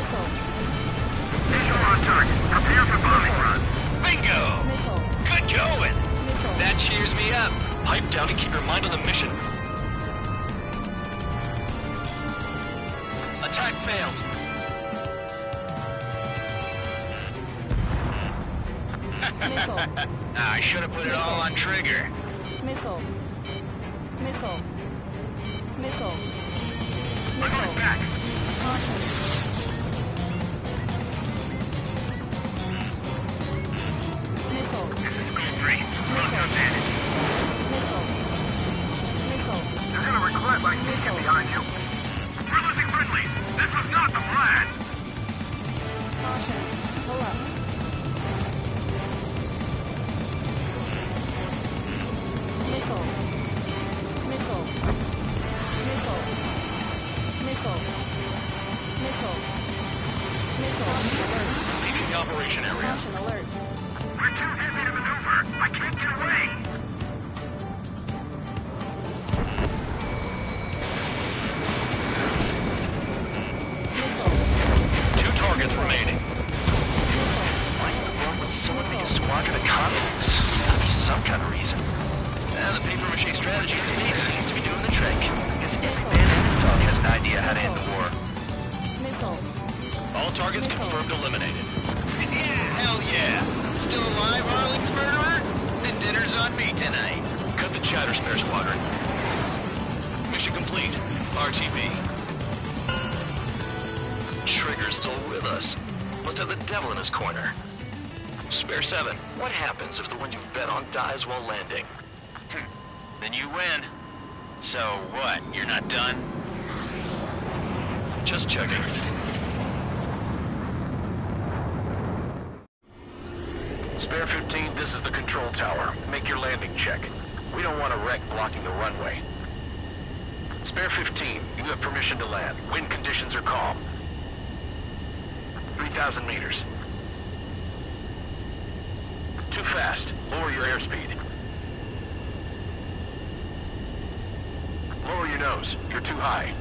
Visual on target. Prepare for bombing run. Bingo! Good going. That cheers me up. Pipe down and keep your mind on the mission. Attack failed. I should have put it all on Trigger. I'm going back. This is Gold 3. Well done, bandit. You're gonna regret what I sneaking behind you. We're losing friendlies. This was not the plan. Leaving the operation area. We're too busy to maneuver. I can't get away. Two targets remaining. Why in the world would someone make a squadron of convicts? Gotta be some kind of reason. The paper-mache strategy they need seems to be doing the trick. I guess every man and his dog has an idea how to end the war. All targets confirmed eliminated. Hell yeah. Still alive, Harling's murderer? Then dinner's on me tonight. Cut the chatter, Spare Squadron. Mission complete. RTB. Trigger's still with us. Must have the devil in his corner. Spare 7, what happens if the one you've bet on dies while landing? Then you win. So what, you're not done? Just checking. Spare 15, this is the control tower. Make your landing check. We don't want a wreck blocking the runway. Spare 15, you have permission to land. Wind conditions are calm. 3,000 meters. Too fast. Lower your airspeed. Lower your nose. You're too high.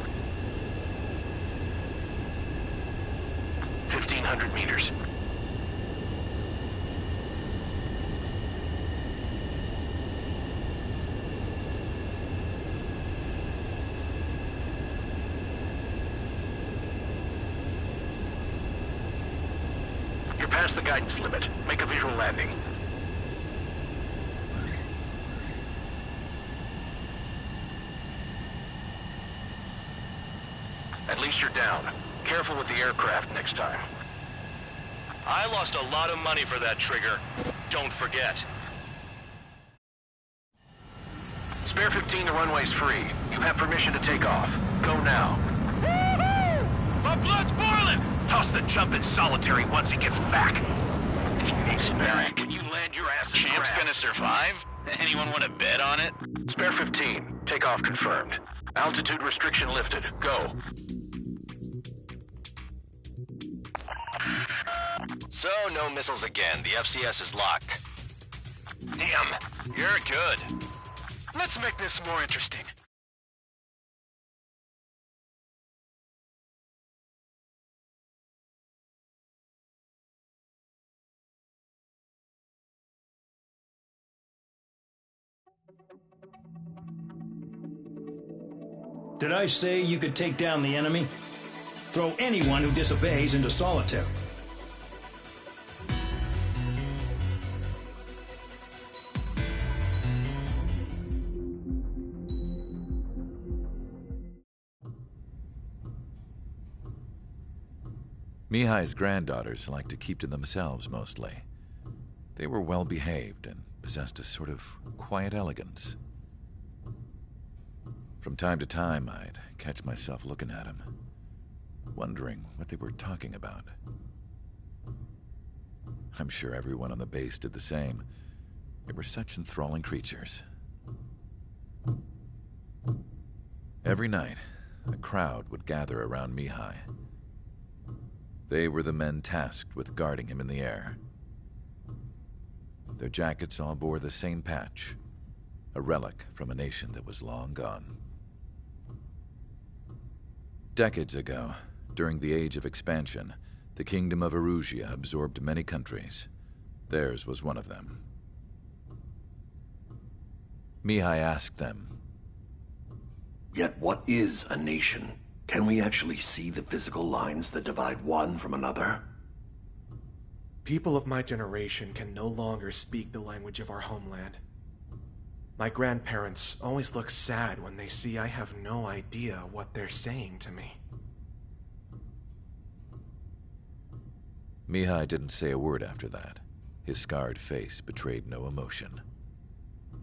1,500 meters. You're past the guidance limit. Make a visual landing. At least you're down. Careful with the aircraft next time. I lost a lot of money for that trigger. Don't forget. Spare 15, the runway's free. You have permission to take off. Go now. Woohoo! My blood's boiling! Toss the jump in solitary once he gets back. Experiment. When you land your ass in Champ's grass. gonna survive? Anyone want to bet on it? Spare 15. Takeoff confirmed. Altitude restriction lifted. Go. So, no missiles again. The FCS is locked. Damn, you're good. Let's make this more interesting. Did I say you could take down the enemy? Throw anyone who disobeys into solitary. Mihai's granddaughters liked to keep to themselves mostly. They were well behaved and possessed a sort of quiet elegance. From time to time, I'd catch myself looking at them, wondering what they were talking about. I'm sure everyone on the base did the same. They were such enthralling creatures. Every night, a crowd would gather around Mihai. They were the men tasked with guarding him in the air. Their jackets all bore the same patch, a relic from a nation that was long gone. Decades ago, during the Age of Expansion, the Kingdom of Erusia absorbed many countries. Theirs was one of them. Mihai asked them, "Yet what is a nation? Can we actually see the physical lines that divide one from another?" People of my generation can no longer speak the language of our homeland. My grandparents always look sad when they see I have no idea what they're saying to me. Mihai didn't say a word after that. His scarred face betrayed no emotion.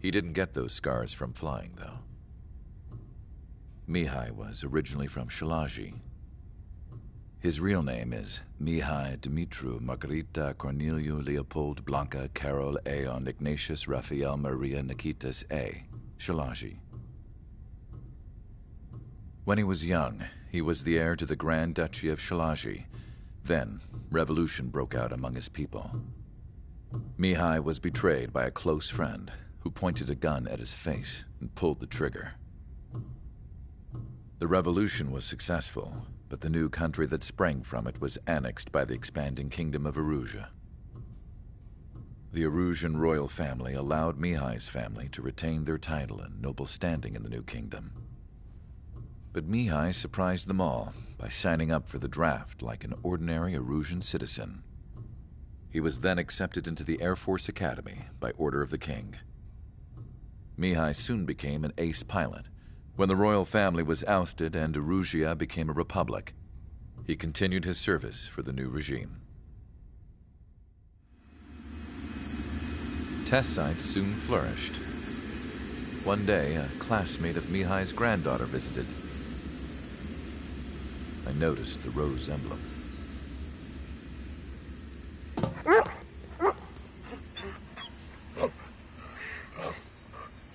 He didn't get those scars from flying, though. Mihai was originally from Shalaji. His real name is Mihai Dumitru Margarita Corneliu Leopold Blanca Carol Aeon Ignatius Raphael Maria Nikitas A. Shalaji. When he was young, he was the heir to the Grand Duchy of Shalaji. Then, revolution broke out among his people. Mihai was betrayed by a close friend who pointed a gun at his face and pulled the trigger. The revolution was successful, but the new country that sprang from it was annexed by the expanding Kingdom of Erusia. The Erusian royal family allowed Mihai's family to retain their title and noble standing in the new kingdom. But Mihai surprised them all by signing up for the draft like an ordinary Erusian citizen. He was then accepted into the Air Force Academy by order of the king. Mihai soon became an ace pilot. When the royal family was ousted and Erusia became a republic, he continued his service for the new regime. Test sites soon flourished. One day, a classmate of Mihai's granddaughter visited. I noticed the rose emblem.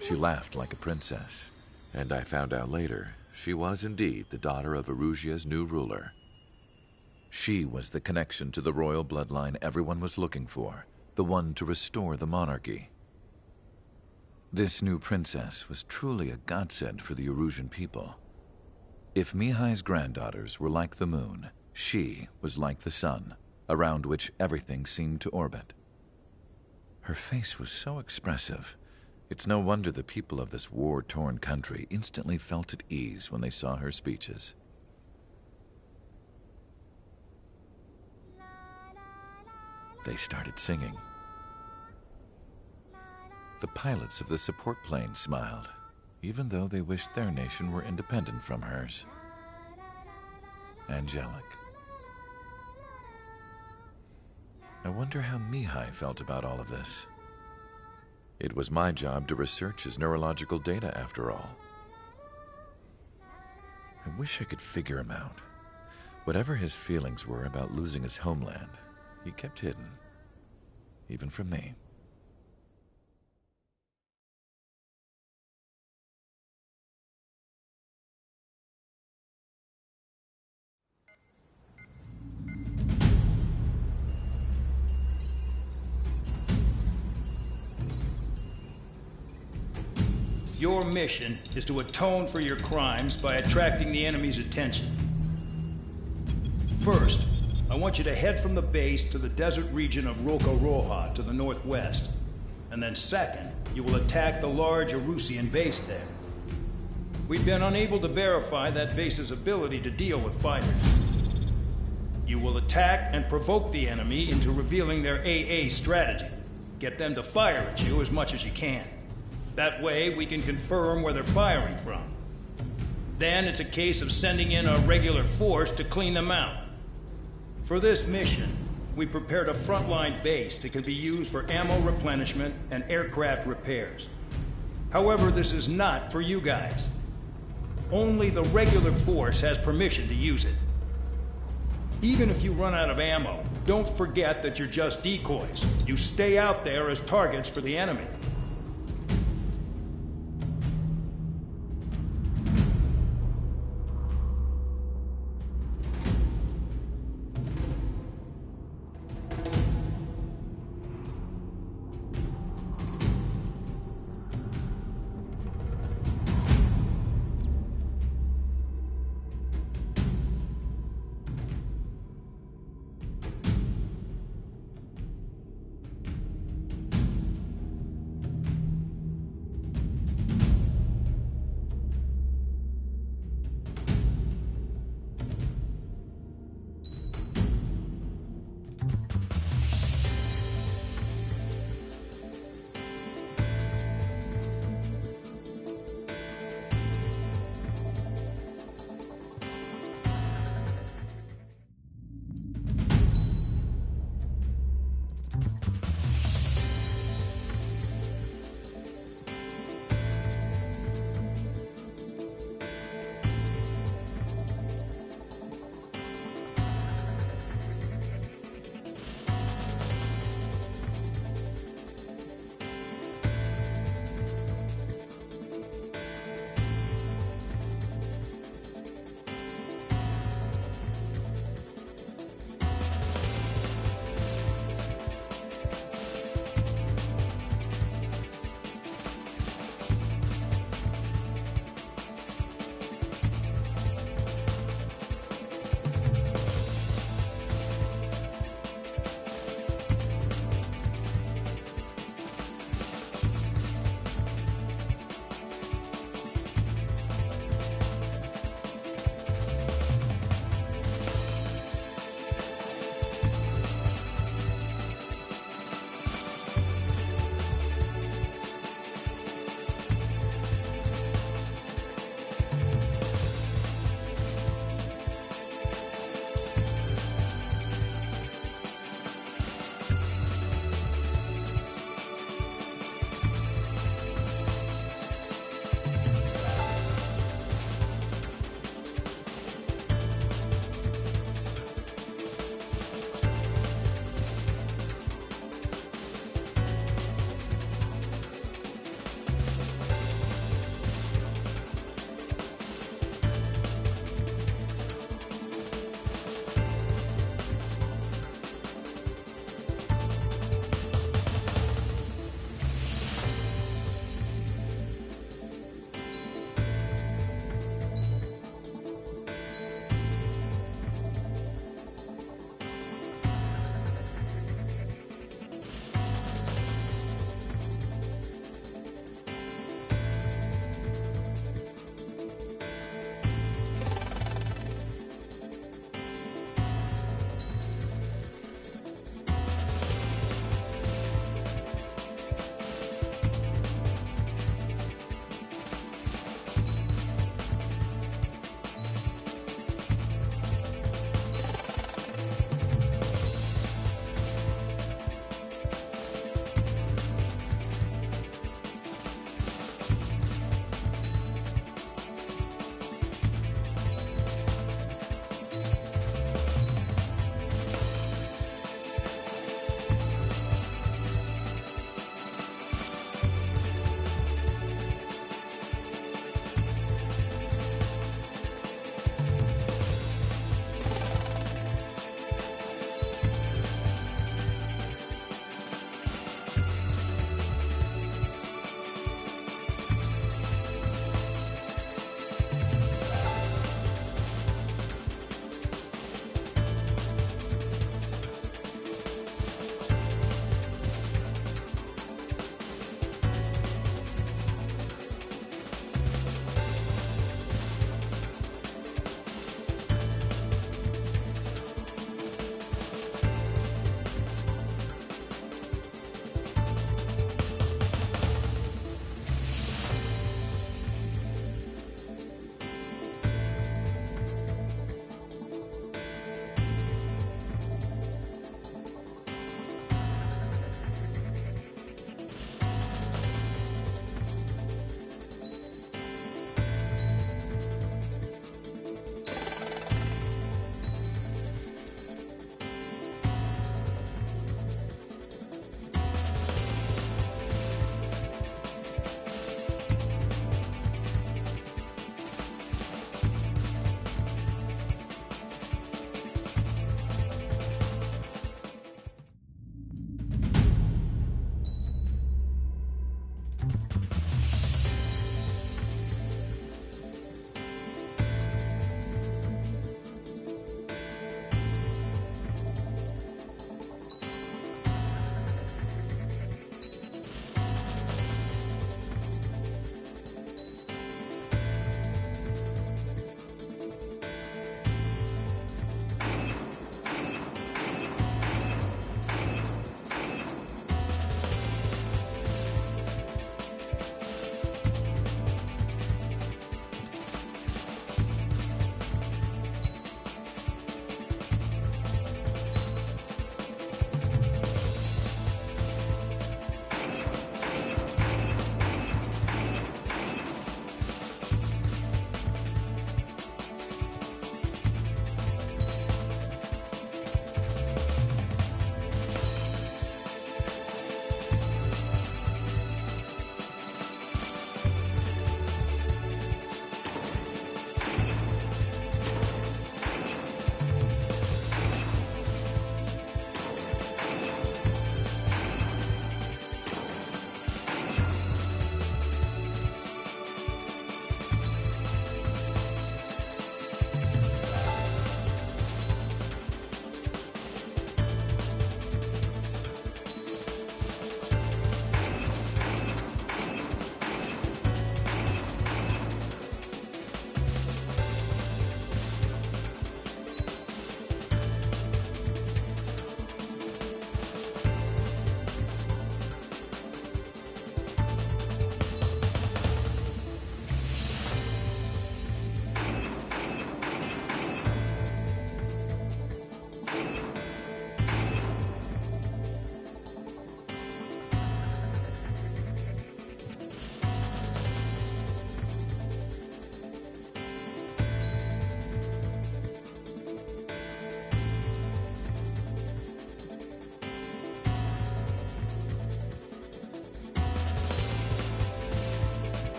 She laughed like a princess. And I found out later, she was indeed the daughter of Erusia's new ruler. She was the connection to the royal bloodline everyone was looking for, the one to restore the monarchy. This new princess was truly a godsend for the Erusian people. If Mihai's granddaughters were like the moon, she was like the sun, around which everything seemed to orbit. Her face was so expressive. It's no wonder the people of this war-torn country instantly felt at ease when they saw her speeches. They started singing. The pilots of the support plane smiled, even though they wished their nation were independent from hers. Angelic. I wonder how Mihai felt about all of this. It was my job to research his neurological data, after all. I wish I could figure him out. Whatever his feelings were about losing his homeland, he kept hidden, even from me. Your mission is to atone for your crimes by attracting the enemy's attention. First, I want you to head from the base to the desert region of Roca-Roja to the northwest. And then second, you will attack the large Erusian base there. We've been unable to verify that base's ability to deal with fighters. You will attack and provoke the enemy into revealing their AA strategy. Get them to fire at you as much as you can. That way, we can confirm where they're firing from. Then it's a case of sending in a regular force to clean them out. For this mission, we prepared a frontline base that can be used for ammo replenishment and aircraft repairs. However, this is not for you guys. Only the regular force has permission to use it. Even if you run out of ammo, don't forget that you're just decoys. You stay out there as targets for the enemy.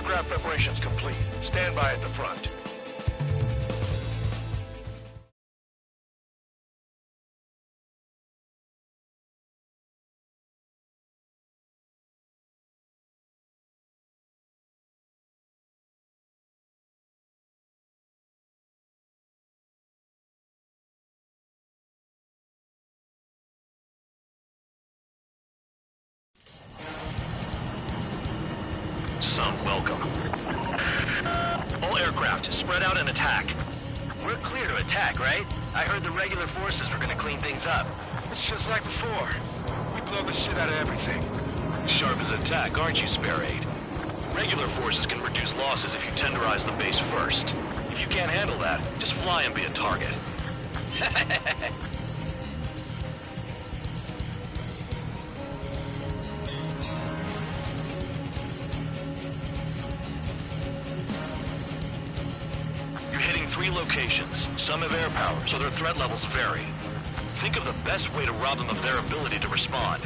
Aircraft preparations complete. Stand by at the front. Some welcome. All aircraft, spread out and attack. We're clear to attack, right? I heard the regular forces were gonna clean things up. It's just like before. We blow the shit out of everything. Sharp as attack, aren't you, Spare 8? Regular forces can reduce losses if you tenderize the base first. If you can't handle that, just fly and be a target. You're hitting 3 locations. Some have air power, so their threat levels vary. Think of the best way to rob them of their ability to respond.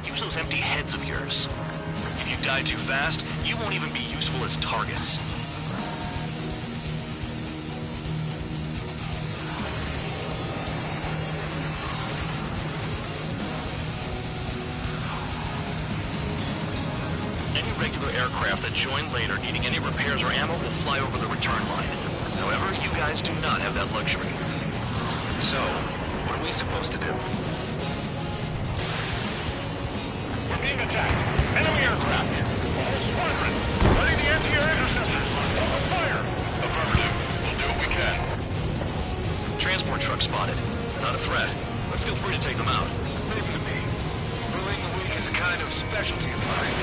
Use those empty heads of yours. If you die too fast, you won't even be useful as targets. Any regular aircraft that join later needing any repairs or ammo will fly over the return line. However, you guys do not have that luxury. So, what are we supposed to do? We're being attacked. Enemy aircraft. All squadron. Ready the anti-air interceptors. Open fire. Affirmative. We'll do what we can. Transport truck spotted. Not a threat, but feel free to take them out. Leave them to me. Bullying the weak is a kind of specialty of mine.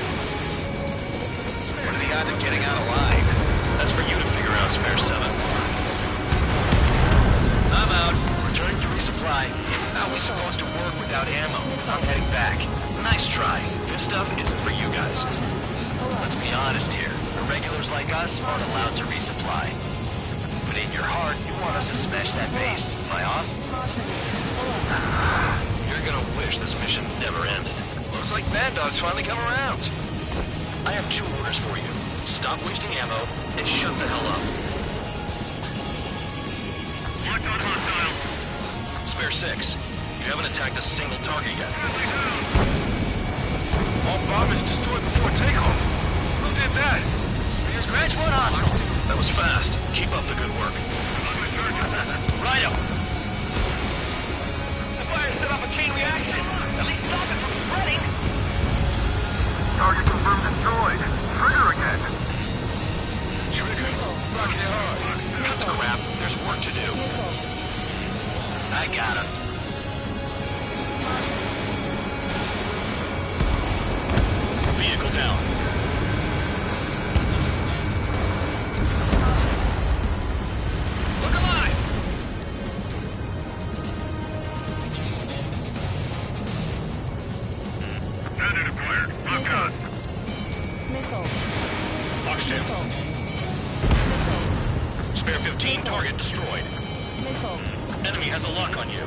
What are the odds of getting out alive? That's for you to figure out, Spare 7. I'm out. Returning to resupply. How are we supposed to work without ammo? I'm heading back. Nice try. This stuff isn't for you guys. Let's be honest here. Irregulars like us aren't allowed to resupply. But in your heart, you want us to smash that base. Am I off? You're gonna wish this mission never ended. Looks like Mad Dog's finally come around. I have 2 orders for you. Stop wasting ammo and shut the hell up. Spare 6, you haven't attacked a single target yet. All bombers destroyed before takeoff. Who did that? Scratch one hostile. That was fast. Keep up the good work. Righto. The fire set off a chain reaction. At least stop it from spreading. Target confirmed destroyed. Trigger again. Trigger. Rocket hard. Cut the crap. There's work to do. I got him. Vehicle down. Look alive. Predator acquired. Lock on. Boxed in. Spare 15, target destroyed. Enemy has a lock on you.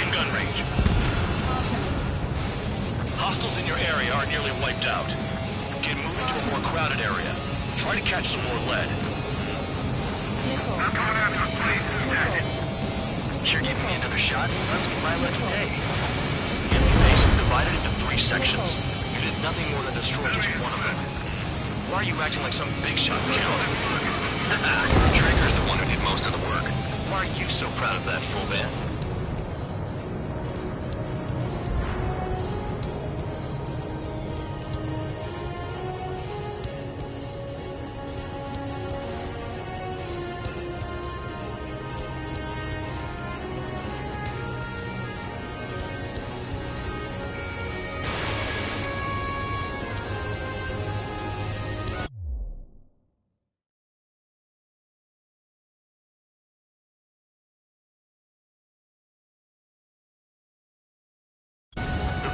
In gun range. Hostiles in your area are nearly wiped out. Get moving to a more crowded area. Try to catch some more lead. I'm going after the place. You're giving me another shot? Must be my lucky day. The enemy base is divided into 3 sections. You did nothing more than destroy just one of them. Why are you acting like some big shot, Count? Trigger's the one who did most of the work. Why are you so proud of that, full band?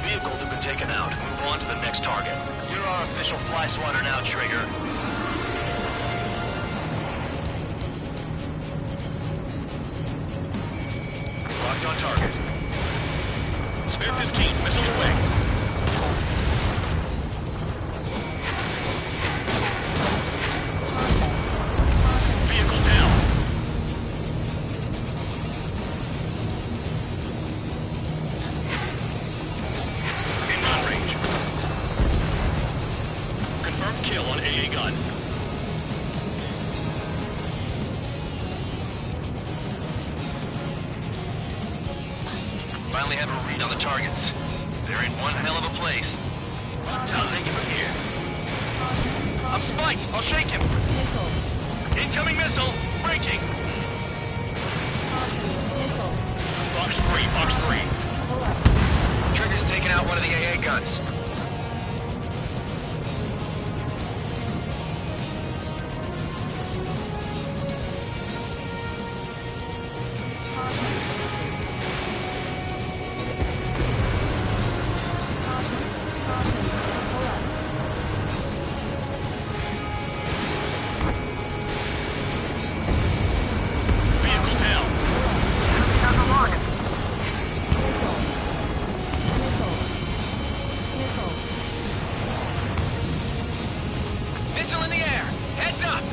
Vehicles have been taken out. Move on to the next target. You're our official fly swatter now, Trigger. finally have a read on the targets. They're in one hell of a place. I'll take it from here. I'm spiked! I'll shake him! Incoming missile! Breaking! Fox 3, Fox 3. Trigger's taking out one of the AA guns. Missile in the air! Heads up!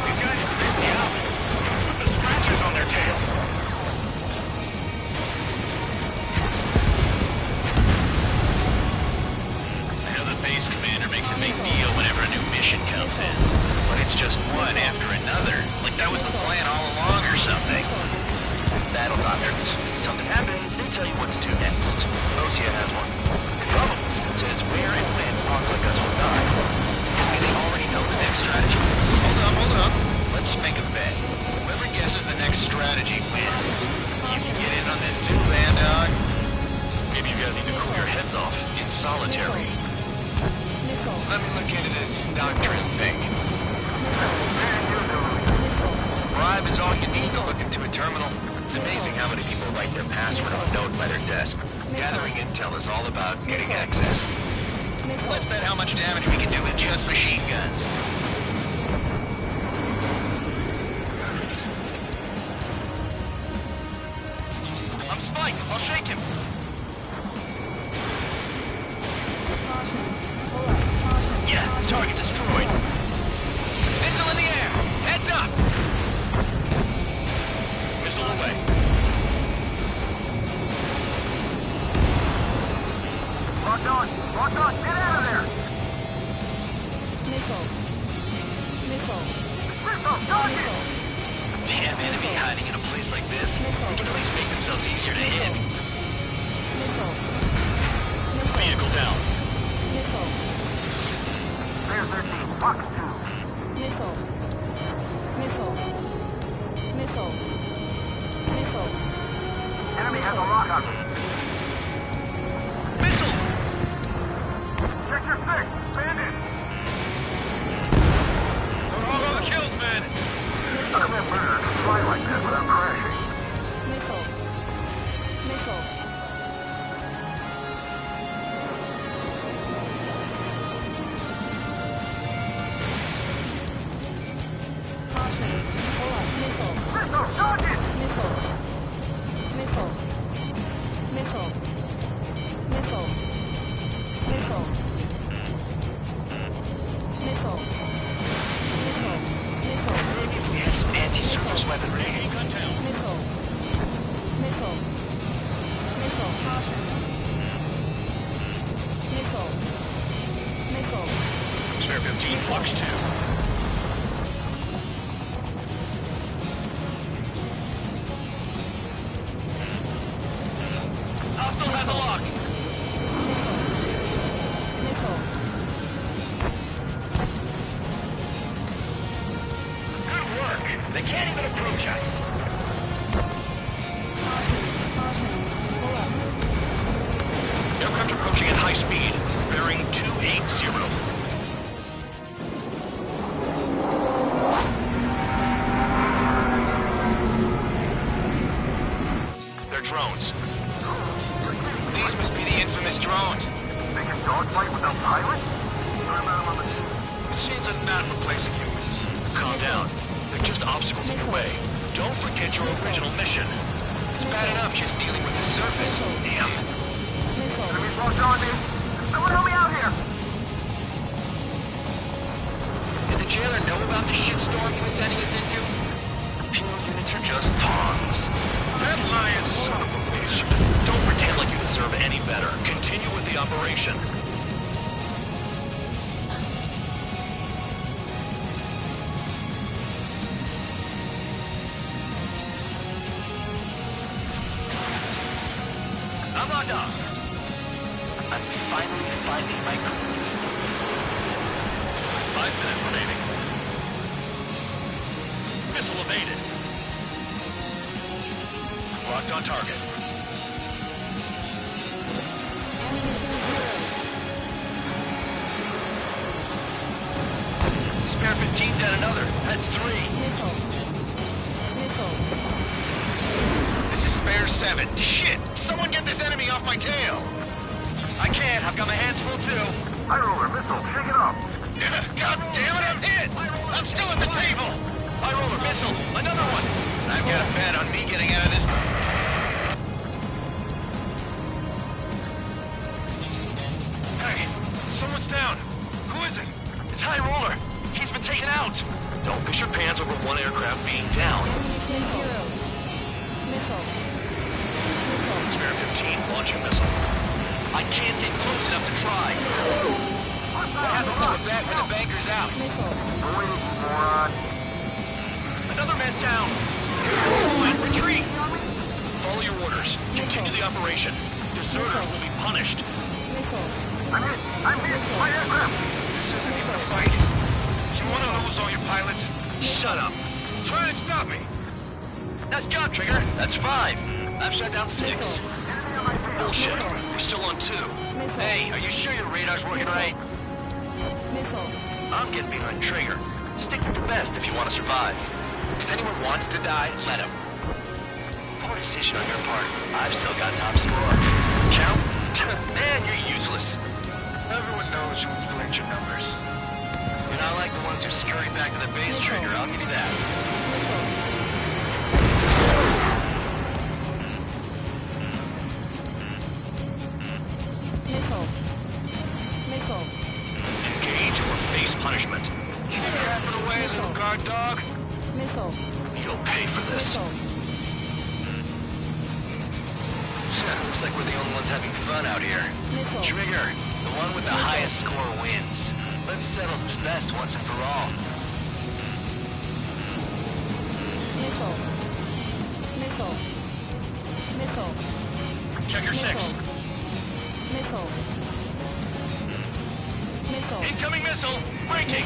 These guys creep me out. Put the scratches on their tails. I know the base commander makes a big deal whenever a new mission comes in. But it's just one after another. Like that was the plan all along or something. Battle doctrines. Something happens, they tell you what to do next. Osia has one. Problem says where and when pawns like us will die. And they already know the next strategy. Hold up. Let's make a bet. Whoever guesses the next strategy wins. You can get in on this too, Vandog. Maybe you guys need to cool your heads off in solitary. Let me look into this doctrine thing. Bribe is all you need to look into a terminal. It's amazing how many people write their password on a note by their desk. Gathering intel is all about getting access. Let's bet how much damage we can do with just machine guns. I'm spiked. I'll shake him. Yeah, target destroyed. Missile in the air. Heads up. Missile away. Locked on! Locked on! Get out of there! Missile. Dodge! Damn enemy hiding in a place like this. We can at least make themselves easier to hit. Vehicle down. Bear 13, Fox 2. Enemy has a lock on me. Missile! Check your six! Bandit! All the kills, man! How come that bird can fly like that without crashing? Missile! Dodge it! If we had some anti-surface weaponry. Spare 15, Fox 2. Hostile has a lock. Good work. They can't even approach us. Aircraft approaching at high speed. Bearing 280. They're drones. These must be the infamous drones. They can dogfight without pilots? Machines are not replacing humans. Calm down. They're just obstacles in your way. Don't forget your original mission. It's bad enough just dealing with the surface. Damn. Enemy's locked on me. Someone help me out here! Did the jailer know about the shitstorm he was sending us into? Penal units are just pawns. That lying son of a bitch. Don't pretend like you deserve any better. Continue with the operation. 5 minutes remaining. Missile evaded. Locked on target. Spare 15 down another. That's 3. This is Spare 7. Shit! Someone get this enemy off my tail! I can't. I've got my hands full too. High roller missile, shake it up. God damn it, I'm hit! I'm still at the table! High roller missile, another one! I've got a bet on me getting out of this. Hey, someone's down. Who is it? It's High Roller. He's been taken out. Don't piss your pants over one aircraft being down. Spare 15, launching missile. I can't get close enough to try. What happens to the bat when the banker's out? Another man down. Retreat. Follow your orders. Continue the operation. Deserters will be punished. I'm hit. My aircraft. This isn't even a fight. You want to lose all your pilots? Shut up. Try and stop me. Nice job, Trigger. That's 5. I've shut down 6. Bullshit. We're still on 2. Hey, are you sure your radar's working right? I'm getting behind Trigger. Stick with the best if you want to survive. If anyone wants to die, let him. Poor decision on your part. I've still got top score. Count? Man, you're useless. Everyone knows who inflates your numbers. You're not like the ones who scurry back to the base, Trigger. I'll give you that. Engage or face punishment. Keep your crap away, little guard dog. You'll pay for this. Looks like we're the only ones having fun out here. Trigger, the one with the highest score wins. Let's settle who's best once and for all. Check your 6. Incoming missile! Breaking!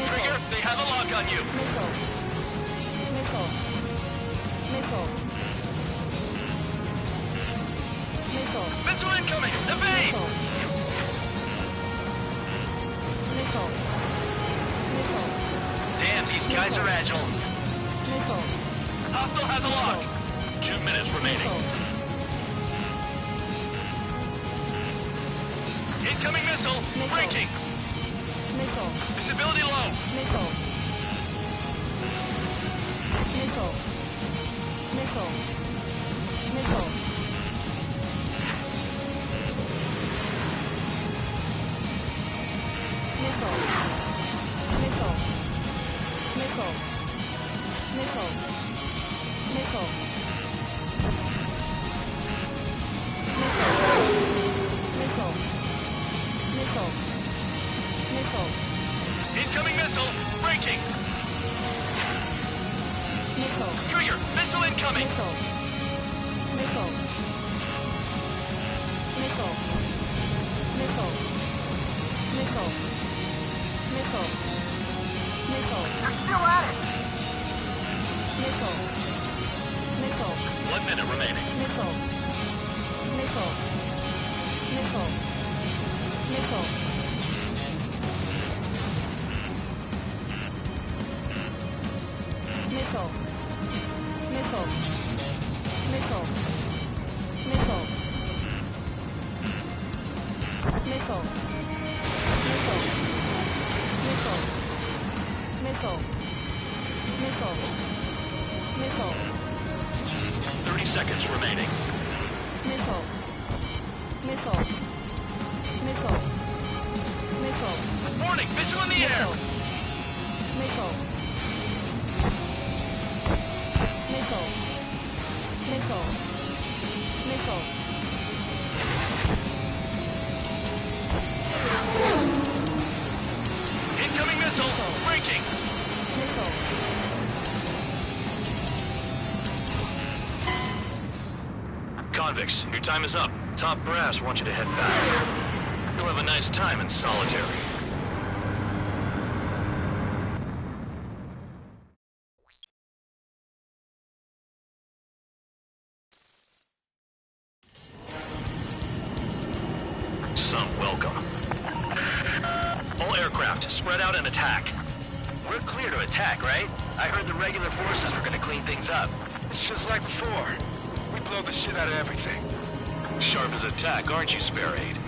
Trigger, they have a lock on you. Missile incoming! Evade! Damn, these guys are agile. Hostile has a lock. 2 minutes remaining. Incoming missile! Breaking! Visibility low. Incoming missile! Breaking! Trigger! Missile incoming! You're still at it. 1 minute remaining. Missile. 30 seconds remaining. Missile. Warning! Missile in the air! Incoming missile! Breaking! Convicts, your time is up. Top brass wants you to head back. You'll have a nice time in solitary. Some welcome. All aircraft, spread out and attack. We're clear to attack, right? I heard the regular forces were gonna clean things up. It's just like before. We blow the shit out of everything. Sharp as attack, aren't you, Spare 8?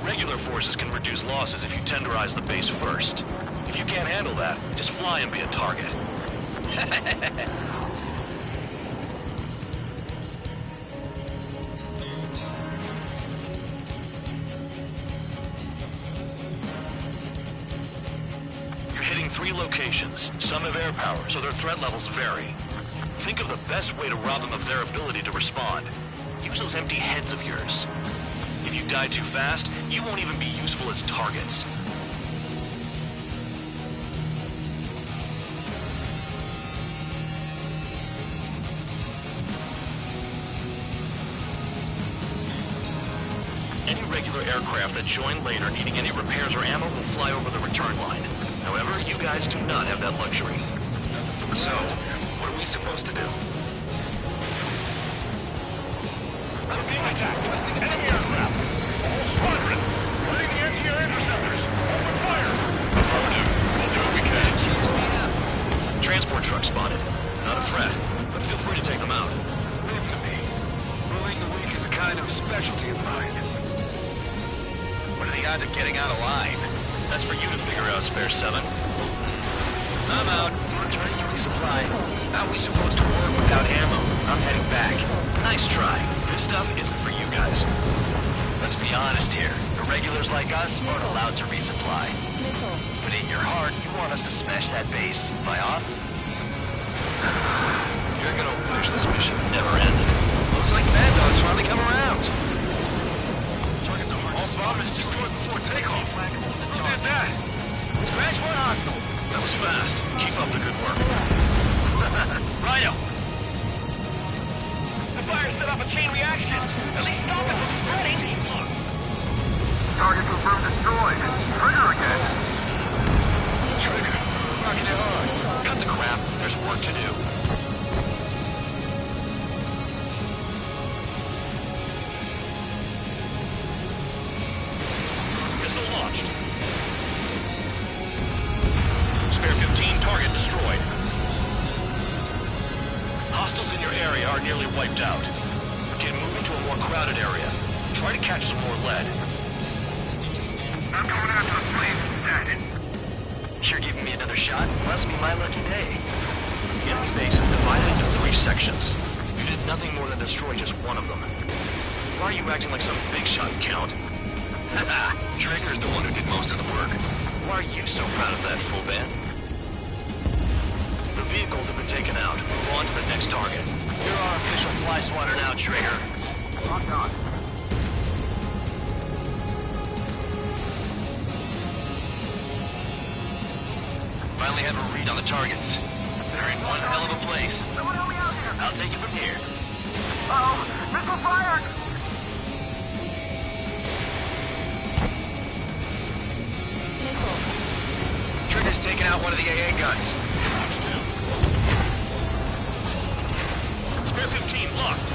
Regular forces can reduce losses if you tenderize the base first. If you can't handle that, just fly and be a target. You're hitting 3 locations. Some have air power, so their threat levels vary. Think of the best way to rob them of their ability to respond. Use those empty heads of yours. If you die too fast, you won't even be useful as targets. Any regular aircraft that join later needing any repairs or ammo will fly over the return line. However, you guys do not have that luxury. So, what are we supposed to do? I'm being attacked. Enemy aircraft. A whole squadron. Letting the anti-air interceptors. Open fire. Affirmative. We'll do what we can. Transport truck spotted. Not a threat, but feel free to take them out. Leave them to me. Bullying the weak is a kind of specialty of mine. What are the odds of getting out alive? That's for you to figure out, Spare 7. I'm out. Returning to resupply. How are we supposed to work without ammo? I'm heading back. Nice try. This stuff isn't for you guys. Let's be honest here. The regulars like us aren't allowed to resupply. But in your heart, you want us to smash that base. Am I off? You're gonna wish this mission never ended. Looks like Bad Dog's finally come around. All bombers destroyed before takeoff. Who did that? Scratch one hostile. That was fast. Keep up the good work. Rhino! The fire set off a chain reaction. At least stop it from spreading. Target confirmed destroyed. Trigger again. Trigger. Rocking it hard. Cut the crap. There's work to do. Missile launched. Spare 15, target destroyed. Hostiles in your area are nearly wiped out. Get moving to a more crowded area. Try to catch some more lead. I'm going after the flames instead. You're giving me another shot? Must be my lucky day. The enemy base is divided into 3 sections. You did nothing more than destroy just one of them. Why are you acting like some big shot, Count? Haha, Trigger's the one who did most of the work. Why are you so proud of that, full band? The vehicles have been taken out. Move on to the next target. You're our official fly swatter now, Trigger. Locked on. Finally have a read on the targets. They're in one hell of a place. Someone help me out here. I'll take it from here. Uh-oh. Missile fired. Trigger's taking out one of the AA guns. Watch 2. Spare 15 locked.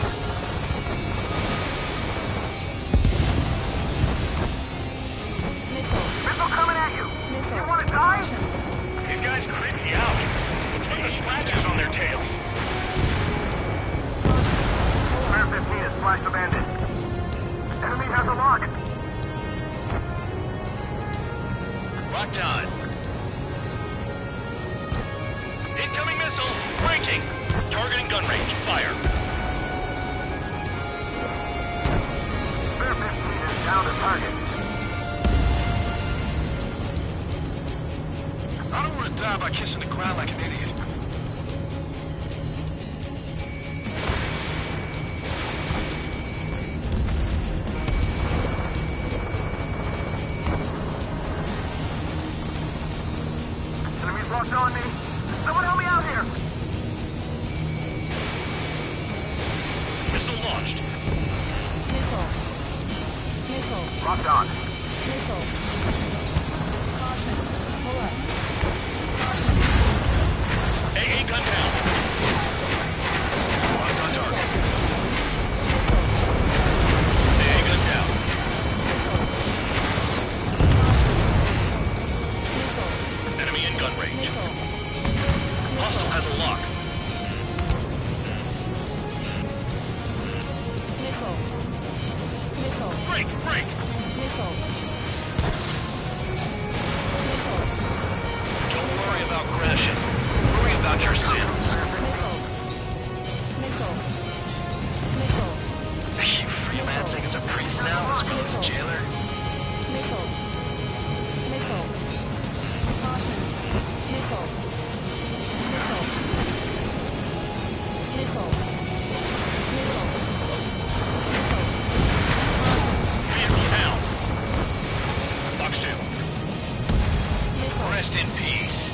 Missile coming at you. You want to die? These guys creep me out. Look at the scratches on their tails. Spare 15 has flashed the bandit. Enemy has a lock. Locked on. Incoming missile. Breaking. Targeting gun range. Fire. Spare 15 is down to target. I don't want to die by kissing the ground like an idiot. Enemy's locked on me. Someone help me out here. Missile launched. Locked on. AA gun down. Locked on target. AA gun down. Enemy in gun range. Hostile has a lock. Break, break. Don't worry about crashing. Worry about your sins. Are you freelancing as a priest now as well as a jailer? Vehicle down. Fox 2. Rest in peace.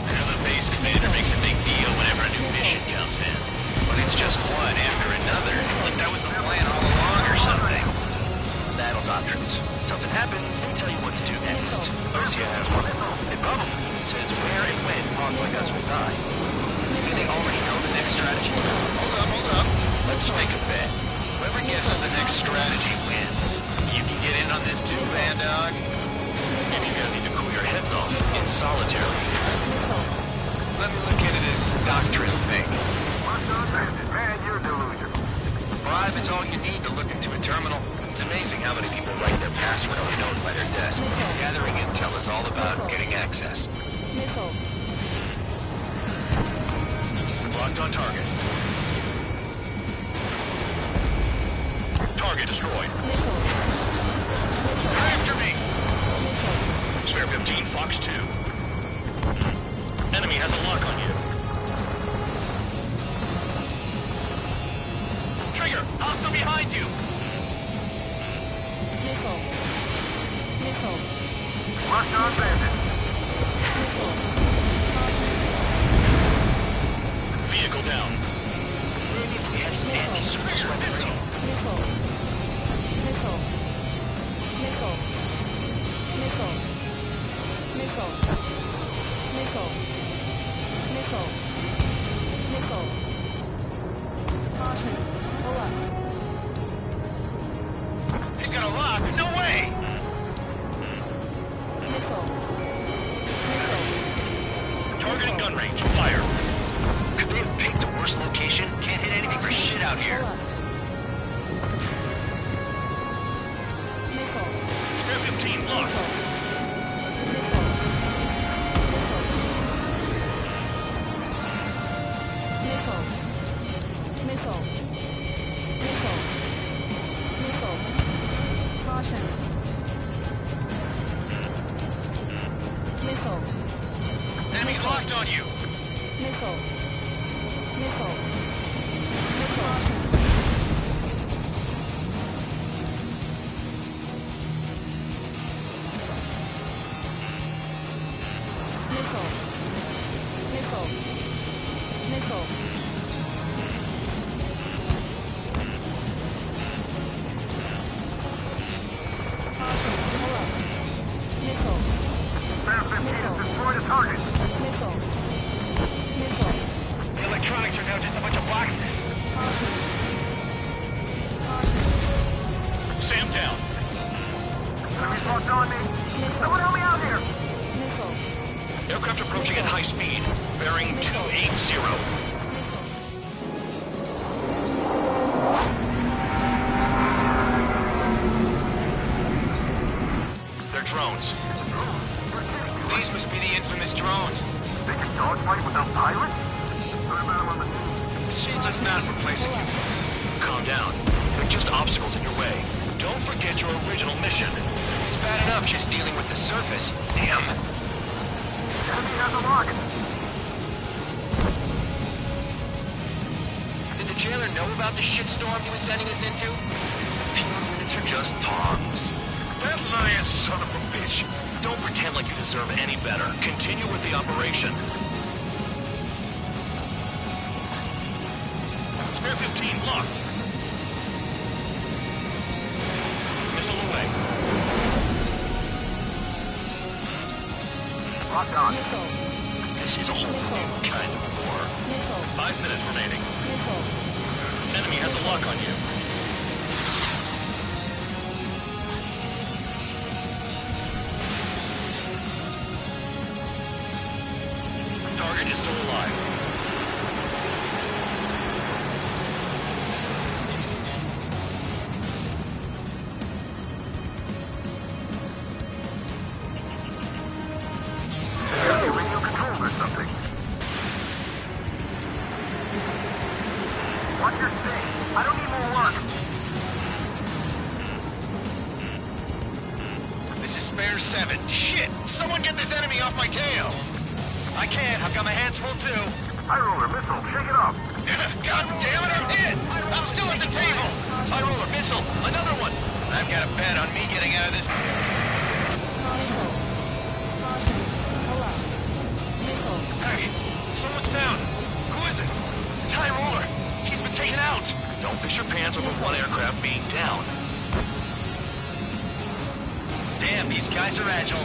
I know the base commander makes a big deal whenever a new mission comes in. But it's just one after another. Like that was the plan all along or something. Battle doctrines. Something happens, they tell you what to do next. Osia has one. It probably says where and when pawns like us will die. Maybe they already know the next strategy. Hold up. Let's make a bet. Whoever guesses the next strategy wins. You can get in on this too, Van Dog. Maybe you're gonna need to cool your heads off in solitary. Let me look into this doctrine thing. Man, you're delusional. Bribe is all you need to look into a terminal. It's amazing how many people write their password on a note by their desk. Gathering intel is all about getting access. Locked on target. Target destroyed. After me! Spare 15, Fox 2. Enemy has a lock on you. Trigger! Hostile behind you! Locked on bandit. Vehicle down. Maybe if we had some anti-surface weaponry. You got a lock? No way! Target in gun range. Fire. Could they have picked a worse location? Can't hit anything for shit out here. Spare 15, locked. Enemy locked on you! Spare 15 has destroyed a target. The electronics are now just a bunch of boxes. Sam down. Enemies locked on me. Someone help me out here. Aircraft approaching at high speed. Bearing 280. They're drones. These must be the infamous drones. They can dogfight without pilots? Machines are not replacing humans. Calm down. They're just obstacles in your way. Don't forget your original mission. It's bad enough just dealing with the surface. Damn. Enemy has a lock. Did the jailer know about the shitstorm he was sending us into? A few minutes are just pawns. That lion son of a bitch. Don't pretend like you deserve any better. Continue with the operation. Spare 15 locked. Missile away. Locked on. This is a whole new kind of war. 5 minutes remaining. Enemy has a lock on you. Target is still alive. Radio controlled or something. Watch your stay. I don't need more work. This is Spare 7. Shit! Someone get this enemy off my tail! I can't. I've got my hands full too. High roller missile. Shake it off. God damn it, I did! I'm still at the table! High roller missile. Another one. I've got a bet on me getting out of this. Hey, someone's down. Who is it? It's High roller. He's been taken out. Don't piss your pants over one aircraft being down. Damn, these guys are agile.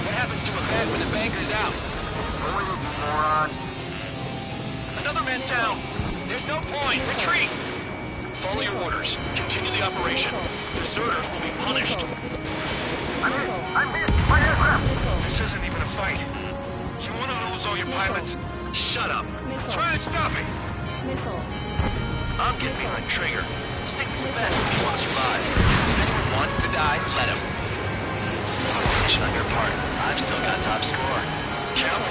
What happens to a bed when the banker's out? Moron. Another man down. There's no point. Retreat. Follow your orders. Continue the operation. Deserters will be punished. I'm hit. My aircraft. This isn't even a fight. You want to lose all your pilots? Shut up. Try and stop me. I'm getting behind Traeger. Stick with the best if you want to survive. If anyone wants to die, let him. No decision on your part. I've still got top score. Count?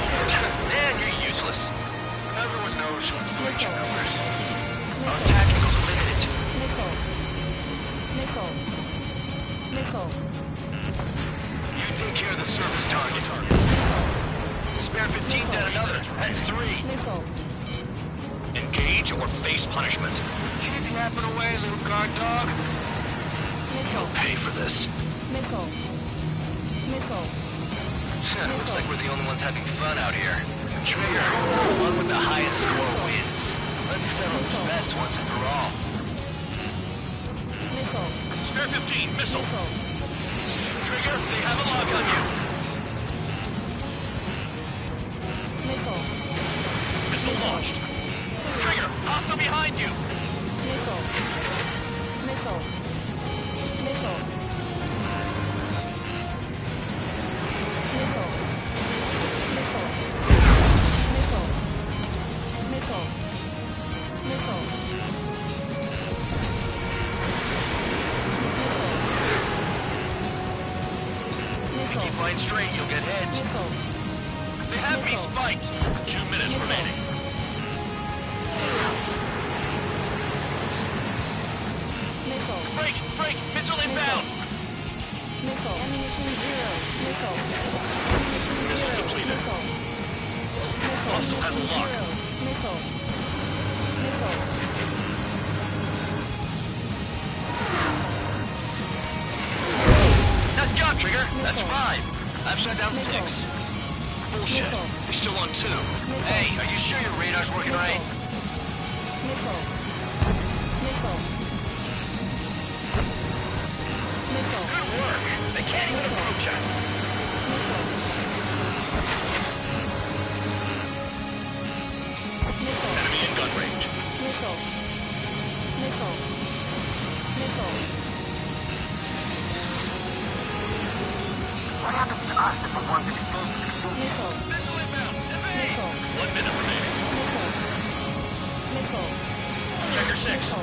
Man, you're useless. Everyone knows who played your numbers. Our tacticals are limited. You take care of the surface target. Spare 15 down another. That's 3. Engage or face punishment. Keep yapping away, little guard dog. You'll pay for this. Looks like we're the only ones having fun out here. Traeger, the one with the highest score wins. Let's settle who's best once and for all. Spare 15, missile. Trigger, they have a lock on you. Missile launched. Trigger, hostile behind you. If you keep flying straight, you'll get hit. They have me spiked. 2 minutes remaining. Break! Missile inbound! Missiles depleted. Hostile has a lock. Nice job, Trigger. That's 5. I've shut down 6. Bullshit. You're still on 2. Hey, are you sure your radar's working right? Good work. They can't even approach us. Enemy in gun range. What happens to us if the ones escape? Missile inbound. Evade. 1 minute remaining. Checker 6.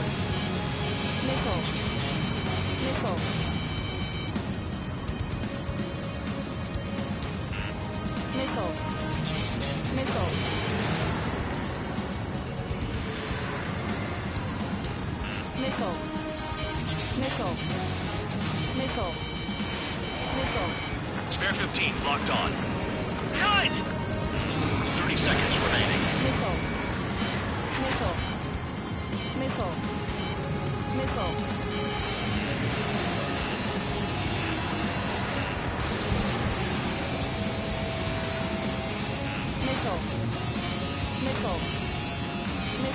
Spare 15 locked on. Behind! 30 seconds remaining.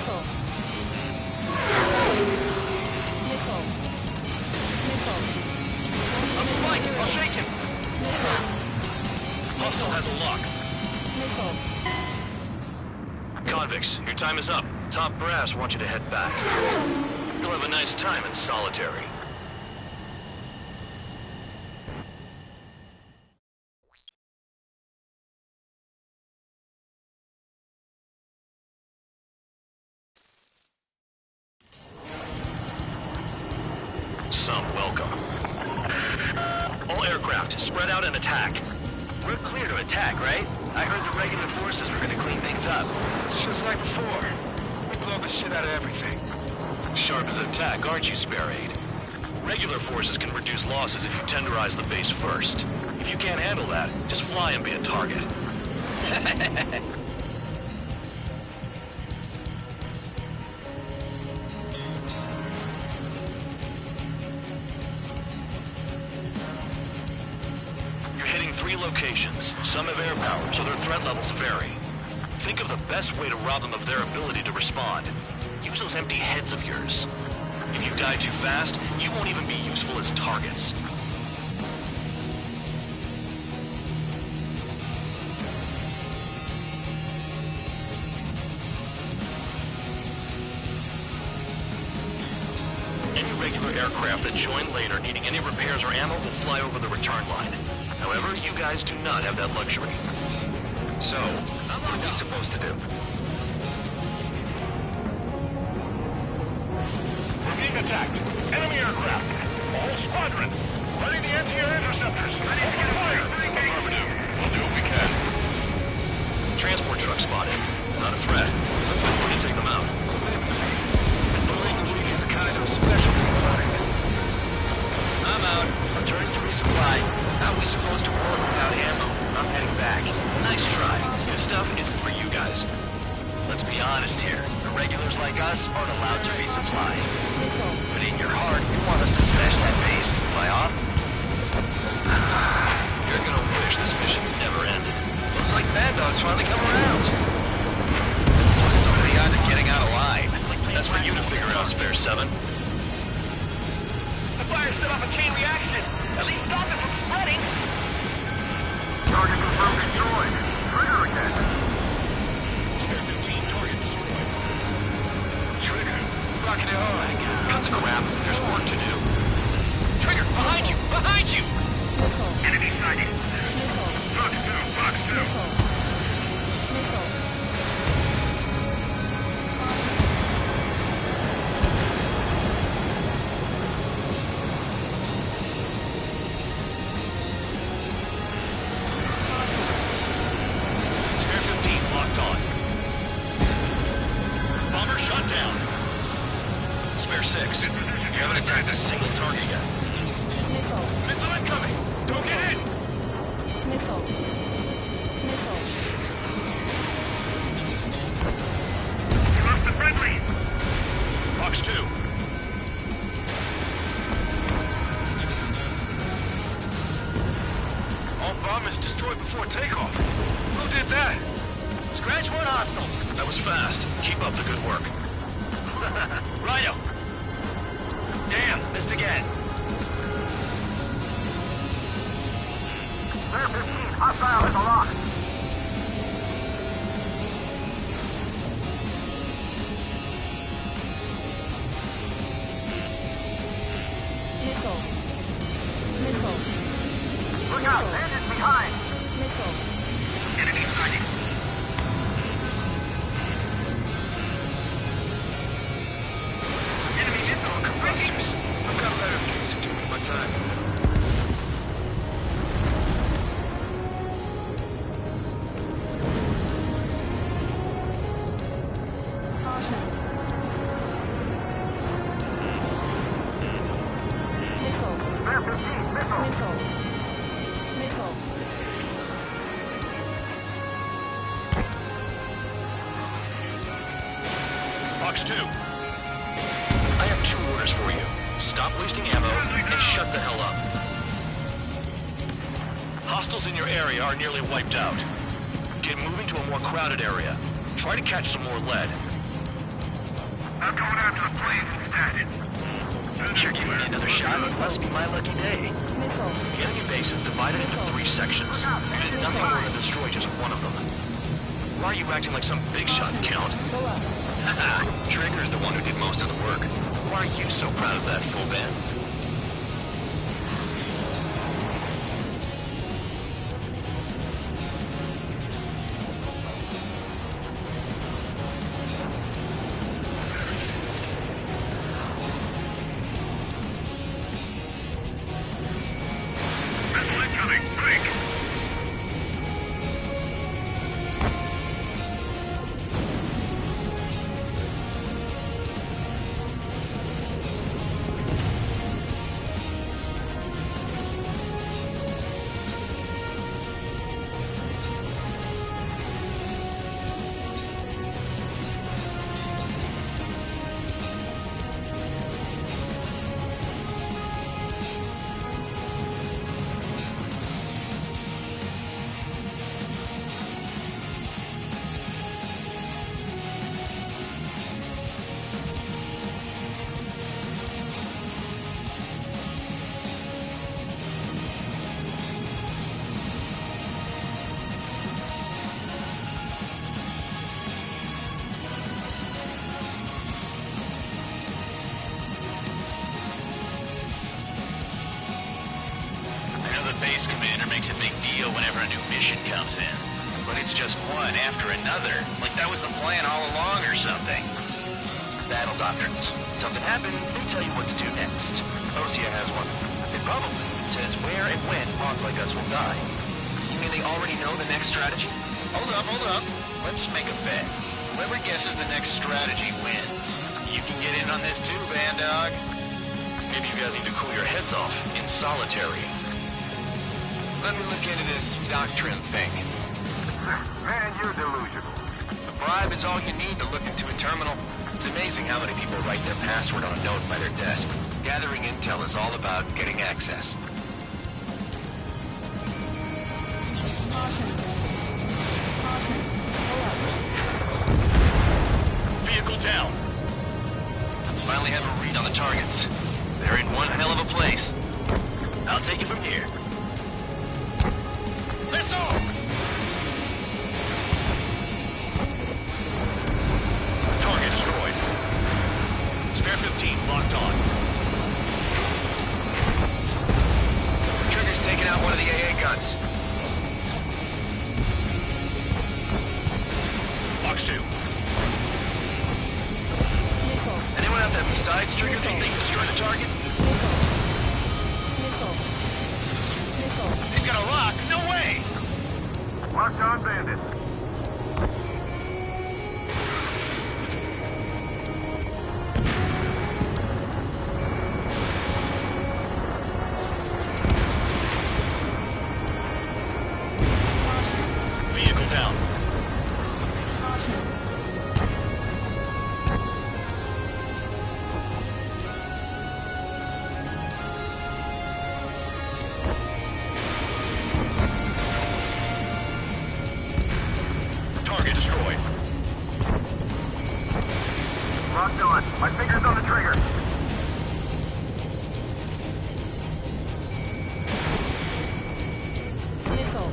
Nickel. Nickel. Nickel. I'm spiked. I'll shake him. Nickel. Hostile has a lock. Nickel. Convicts, your time is up. Top brass want you to head back. You'll have a nice time in solitary. Some welcome. All aircraft, spread out and attack. We're clear to attack, right? I heard the regular forces were gonna clean things up. It's just like before. We blow the shit out of everything. Sharp as attack, aren't you, Spare Aid? Regular forces can reduce losses if you tenderize the base first. If you can't handle that, just fly and be a target. You're hitting 3 locations. Some have air power, so their threat levels vary. Think of the best way to rob them of their ability to respond. Use those empty heads of yours. If you die too fast, you won't even be useful as targets. Any regular aircraft that join later needing any repairs or ammo will fly over the return line. However, you guys do not have that luxury. So, what are we supposed to do? We're being attacked. Enemy aircraft. A whole squadron. Ready the anti-air interceptors. Ready to get fire. Affirmative. We'll do what we can. Transport truck spotted. Not a threat. Feel free to take them out. It's the language to use a kind of specialty product. I'm out. Returning to resupply. How are we supposed to work without ammo? I'm heading back. Nice try. This stuff isn't for you guys. Let's be honest here. The regulars like us aren't allowed to resupply. But in your heart, you want us to smash that base. Fly off? You're gonna wish this mission never ended. Looks like Bad Dog's finally come around. What are the odds of getting out alive? That's for you to figure out, Spare 7. The fire set off a chain reaction. At least stop it from spreading. Target confirmed destroyed. Trigger again. Spare 15, target destroyed. Trigger. Rocking it hard. Cut the crap. There's work to do. Trigger, behind you! Behind you! Enemy sighted. Fox 2, Fox 2. Spare 15, locked on. Bomber shot down. Spare 6, you haven't attacked a single target yet. Missile incoming. Don't get in. Nickel. Nickel. You lost the friendly. Fox 2. All bombers destroyed before takeoff. Who did that? Scratch one hostile. That was fast. Keep up the good work. Rhino. Damn, missed again. Spare 15. Hostile in the lock. Nickel. Nickel. Look out. Bandits behind. Nickel. Enemy sighted. Enemy intel compressors. I've got a better things to do with my time. Nickel. Spare 15. Missile. Nickel. Nickel. Fox 2. I have 2 orders for you. Stop wasting ammo and shut the hell up. Hostiles in your area are nearly wiped out. Get moving to a more crowded area. Try to catch some more lead. I'm going after the planes instead. You're giving me another shot? Must be my lucky day. The enemy base is divided into 3 sections. You did nothing more than destroy just one of them. Why are you acting like some big shot, Count? Haha, Trigger's the one who did most of the work. Why are you so proud of that, full band? Base commander makes a big deal whenever a new mission comes in. But it's just one after another. Like that was the plan all along or something. Battle doctrines. Something happens, they tell you what to do next. Osea has one. It probably says where and when pawns like us will die. You mean they already know the next strategy? Hold up. Let's make a bet. Whoever guesses the next strategy wins. You can get in on this too, Band Dog. Maybe you guys need to cool your heads off in solitary. Let me look into this doctrine thing. Man, you're delusional. A bribe is all you need to look into a terminal. It's amazing how many people write their password on a note by their desk. Gathering intel is all about getting access. Vehicle down. Finally have a read on the targets. They're in one hell of a place. I'll take it from here. Missile! Target destroyed. Spare 15 locked on. Trigger's taking out one of the AA guns. Box 2. Anyone out there besides Trigger think they can destroy the target? They've got a lock. No way! Locked on bandit. Vehicle down. Target destroyed. Locked on. My finger's on the trigger. Missile.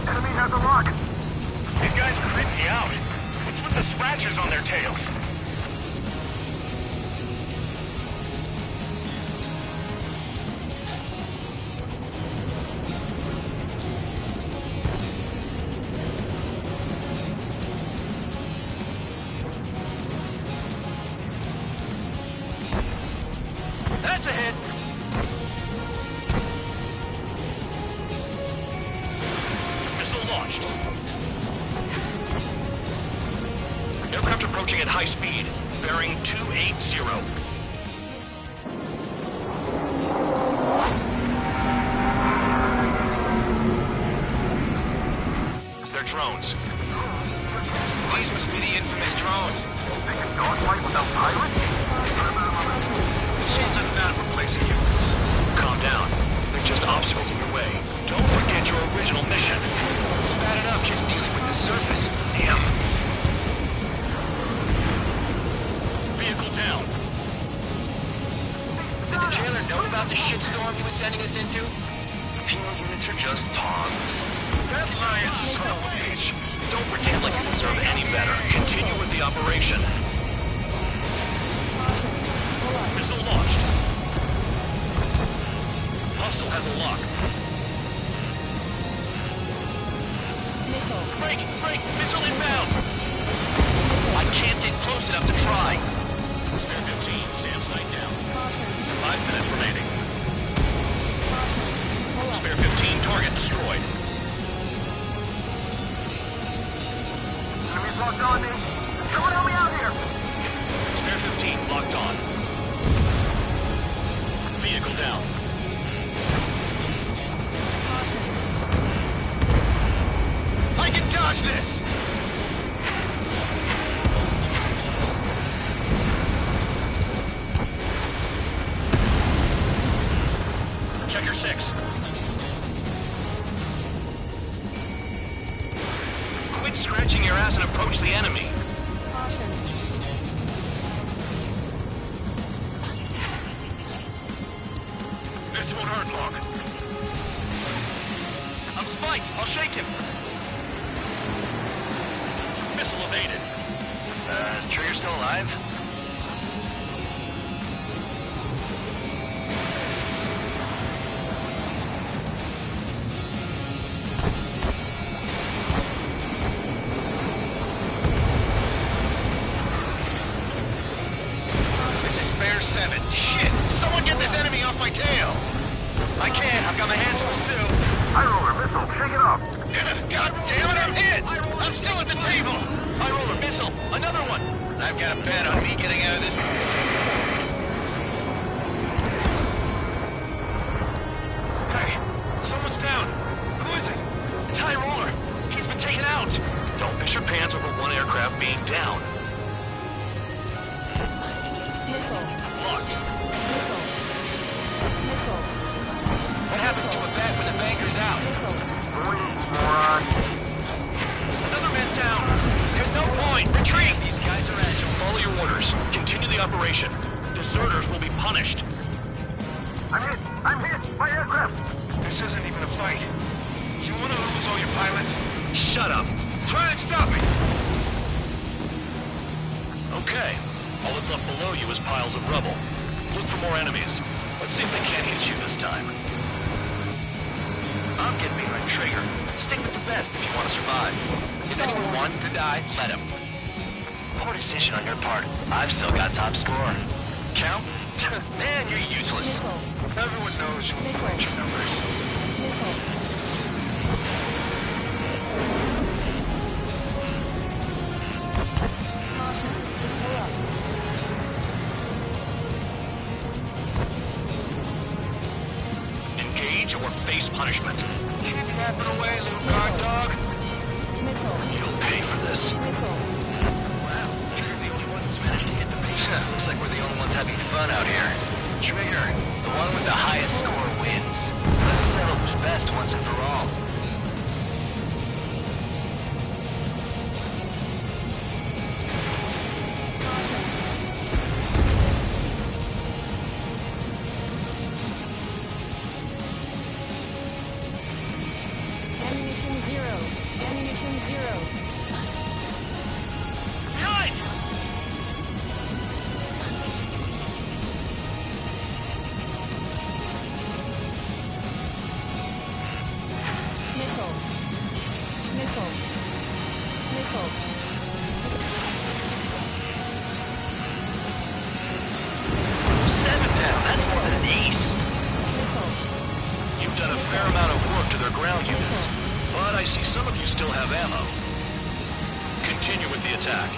Enemy has a lock. These guys creep me out. What's with the scratches on their tails? That's a hit. Missile launched. Aircraft approaching at high speed. Bearing 280. They're drones. These must be the infamous drones. They can dogfight without pilots? Machines are not replacing humans. Calm down. They're just obstacles in your way. Don't forget your original mission. sending us into? Penal units are just pawns. That lying son of a bitch! Don't pretend like you deserve any better. Continue with the operation. Missile launched. Hostile has a lock. Break! Break! Missile inbound! I can't get close enough to try. Spare 15, SAM sight down. 5 minutes remaining. Spare 15, target destroyed. Enemies locked on me. Someone help me out here. Spare 15, locked on. Vehicle down. I can dodge this! Checker 6. Quit scratching your ass and approach the enemy. This won't hurt long. I'm spiked. I'll shake him. Missile evaded. Is Trigger still alive? This is Spare 7. Shit! Someone get this enemy off my tail! I can't. I've got my hands full too. High roller missile. Shake it off. God damn it, I'm hit! I'm still at the table! High roller missile, another one! I've got a bet on me getting out of this. Hey, someone's down. Who is it? It's High roller. He's been taken out. Don't piss your pants over one aircraft being down. Locked. What happens to a bet when the banker's out? Another man down. There's no point. Retreat. These guys are agile. Follow your orders. Continue the operation. Deserters will be punished. I'm hit. I'm hit. My aircraft. This isn't even a fight. You want to lose all your pilots? Shut up. Try and stop me. Okay. All that's left below you is piles of rubble. Look for more enemies. Let's see if they can't hit you this time. I'm getting behind Trigger. Stick with the best if you want to survive. If anyone wants to die, let him. Poor decision on your part. I've still got top score. Count? Man, you're useless. Everyone knows you inflate your numbers. Engage or face punishment. Keep yapping away, little guard dog. You'll pay for this. Wow, Trigger's the only one who's managed to hit the base. Looks like we're the only ones having fun out here. Trigger, the one with the highest score wins. Let's settle who's best once and for all. Ammunition zero. Ammunition zero. Behind! Missile. Missile. Missile. 7 down, that's more than an ace. You've done a fair amount of work to their ground units, but I see some of you still have ammo. Continue with the attack.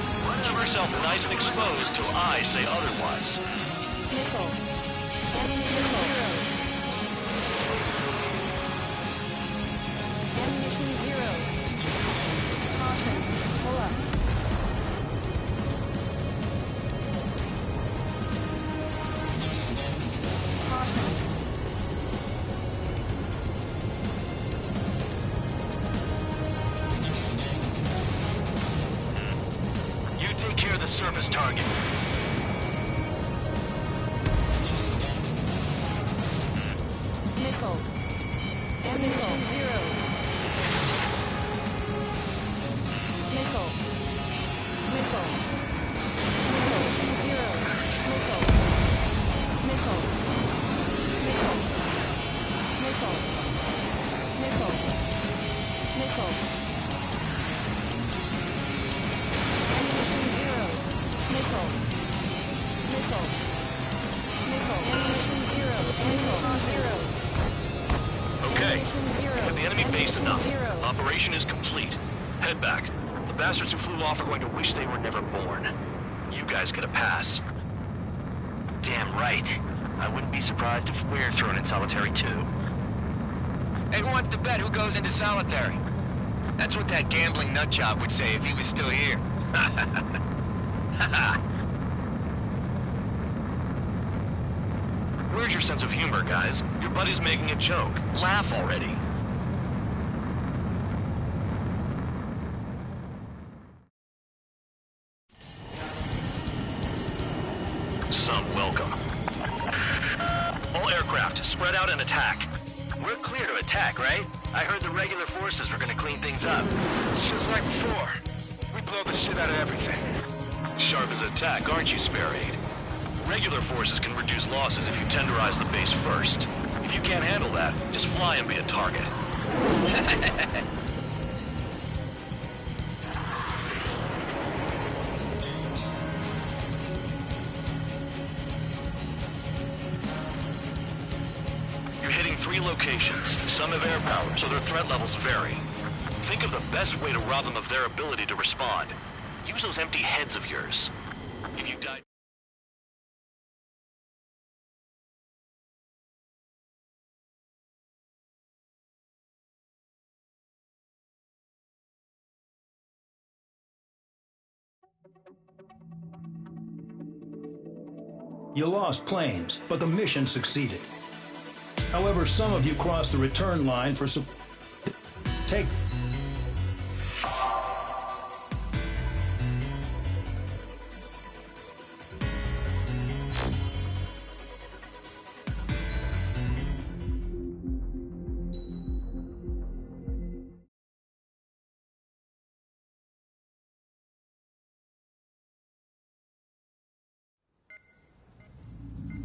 Keep yourself nice and exposed till I say otherwise. Missile. Ammunition zero. Ammunition zero. Caution. Pull up. Caution. You take care of the surface target. Okay, you've hit the enemy base enough. Operation is complete. Head back. The bastards who flew off are going to wish they were never born. You guys get a pass. Damn right. I wouldn't be surprised if we're thrown in solitary too. Hey, who wants to bet who goes into solitary? That's what that gambling nutjob would say if he was still here. Where's your sense of humor, guys? Your buddy's making a joke. Laugh already. Some welcome. All aircraft, spread out and attack. We're clear to attack, right? I heard the regular forces were gonna clean things up. It's just like before. We blow the shit out of everything. Sharp as attack, aren't you, Spare Aid? Regular forces can reduce losses if you tenderize the base first. If you can't handle that, just fly and be a target. You're hitting 3 locations. Some have air power, so their threat levels vary. Think of the best way to rob them of their ability to respond. Use those empty heads of yours. If you die... You lost planes, but the mission succeeded. However, some of you crossed the return line for take...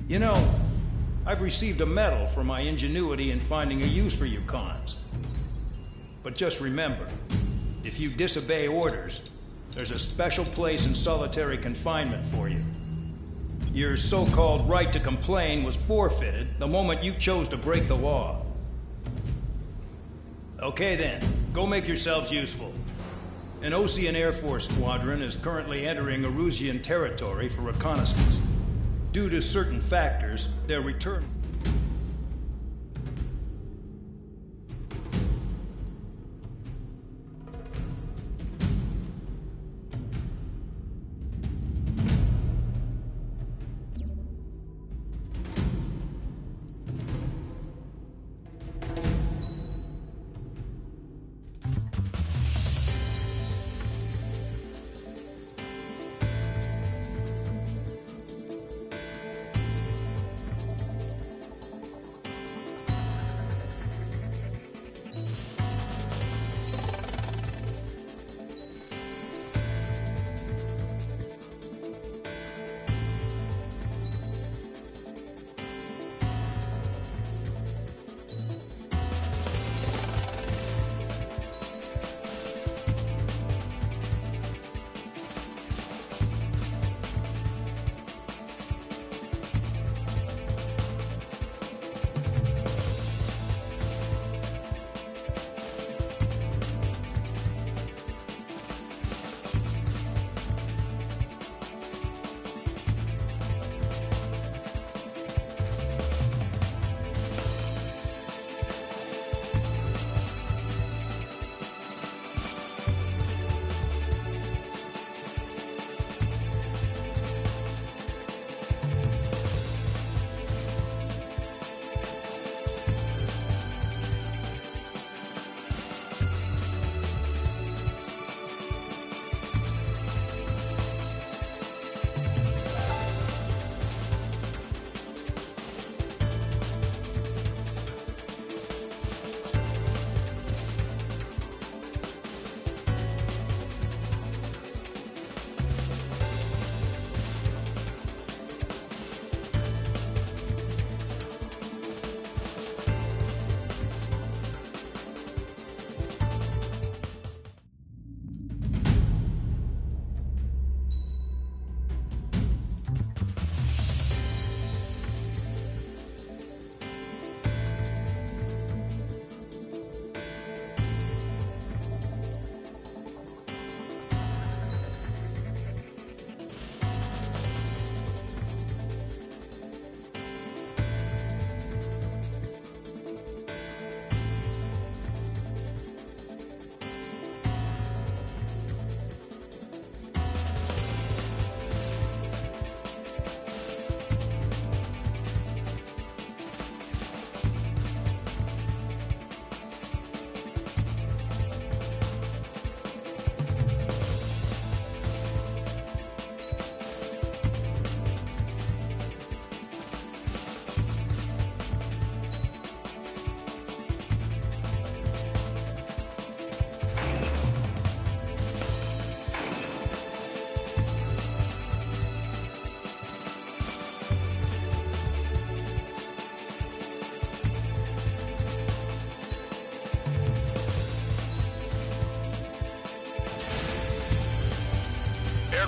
You know, I've received a medal for my ingenuity in finding a use for you cons. But just remember, if you disobey orders, there's a special place in solitary confinement for you. Your so-called right to complain was forfeited the moment you chose to break the law. Okay then, go make yourselves useful. An Ocean Air Force squadron is currently entering Erusian territory for reconnaissance. Due to certain factors, their return...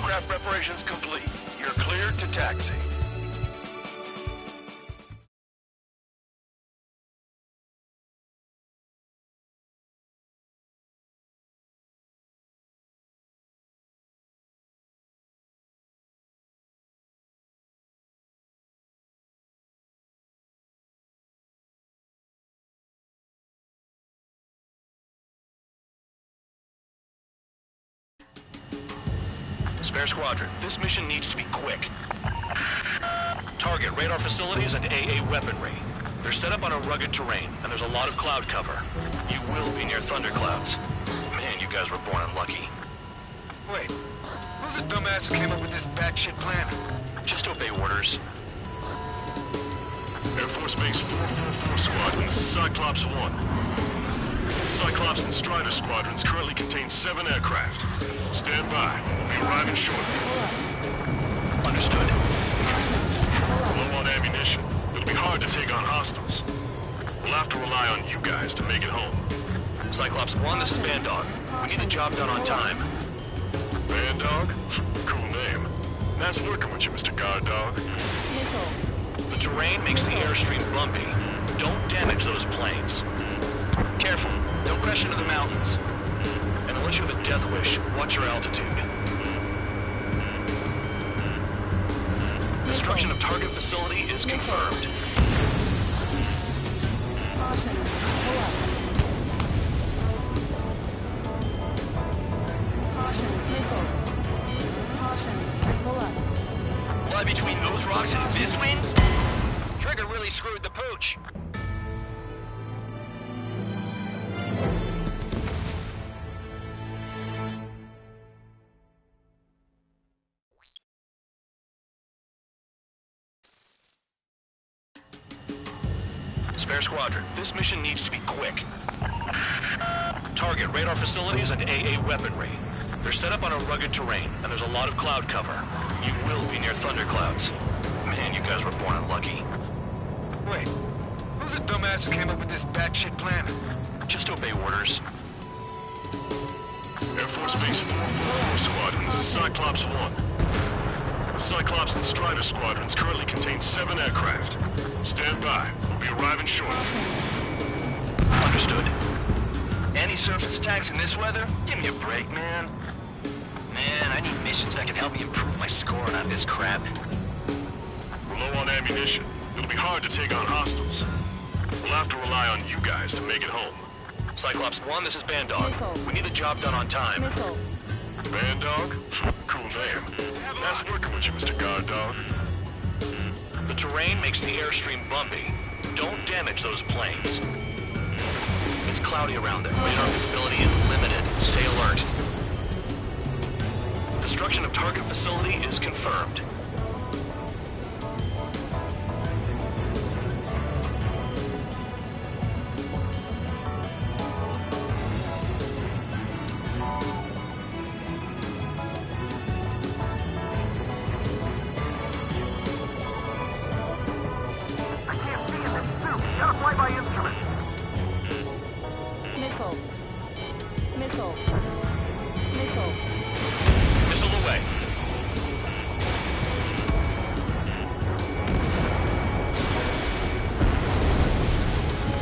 Aircraft preparations complete. You're cleared to taxi. Spare Squadron, this mission needs to be quick. Target radar facilities and AA weaponry. They're set up on a rugged terrain, and there's a lot of cloud cover. You will be near thunderclouds. Man, you guys were born unlucky. Wait, who's the dumbass who came up with this batshit plan? Just obey orders. Air Force Base 444 Squadron, this is Cyclops 1. Cyclops and Strider Squadrons currently contain 7 aircraft. Stand by. We'll be arriving shortly. Understood. Low on ammunition. It'll be hard to take on hostiles. We'll have to rely on you guys to make it home. Cyclops 1, this is Bandog. We need the job done on time. Bandog? Cool name. Nice working with you, Mr. Guard Dog. The terrain makes the airstream bumpy. Don't damage those planes. Careful, don't crash into the mountains. And unless you have a death wish, watch your altitude. Destruction of target facility is confirmed. Fly between those rocks and this wind? Trigger really screwed the pooch. Spare Squadron, this mission needs to be quick. Target radar facilities and AA weaponry. They're set up on a rugged terrain, and there's a lot of cloud cover. You will be near thunderclouds. Man, you guys were born unlucky. Wait, who's the dumbass who came up with this batshit plan? Just obey orders. Air Force Base 444 Squadron, this is Cyclops 1. The Cyclops and Strider Squadrons currently contain 7 aircraft. Stand by. We'll be arriving shortly. Understood. Anti-surface attacks in this weather? Give me a break, man. Man, I need missions that can help me improve my score, not this crap. We're low on ammunition. It'll be hard to take on hostiles. We'll have to rely on you guys to make it home. Cyclops 1, this is Bandog. We need the job done on time. Bandog? Cool name. Nice working with you, Mr. Guard Dog. The terrain makes the airstream bumpy. Don't damage those planes. It's cloudy around there. Radar visibility is limited. Stay alert. Destruction of target facility is confirmed. Missile away.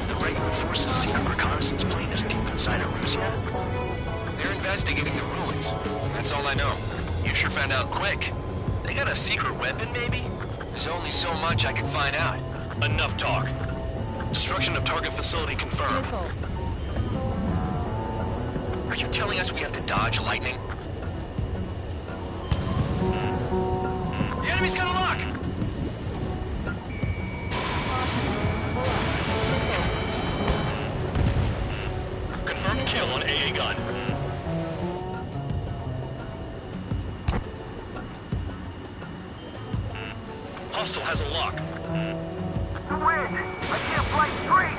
The regular force's secret reconnaissance plane is deep inside of Russia? They're investigating the ruins. That's all I know. You sure found out quick. They got a secret weapon, maybe? There's only so much I can find out. Enough talk. Destruction of target facility confirmed. Are you telling us we have to dodge lightning? The enemy's got a lock! Confirmed kill on AA gun. Hostile has a lock. The wind! I can't fly straight!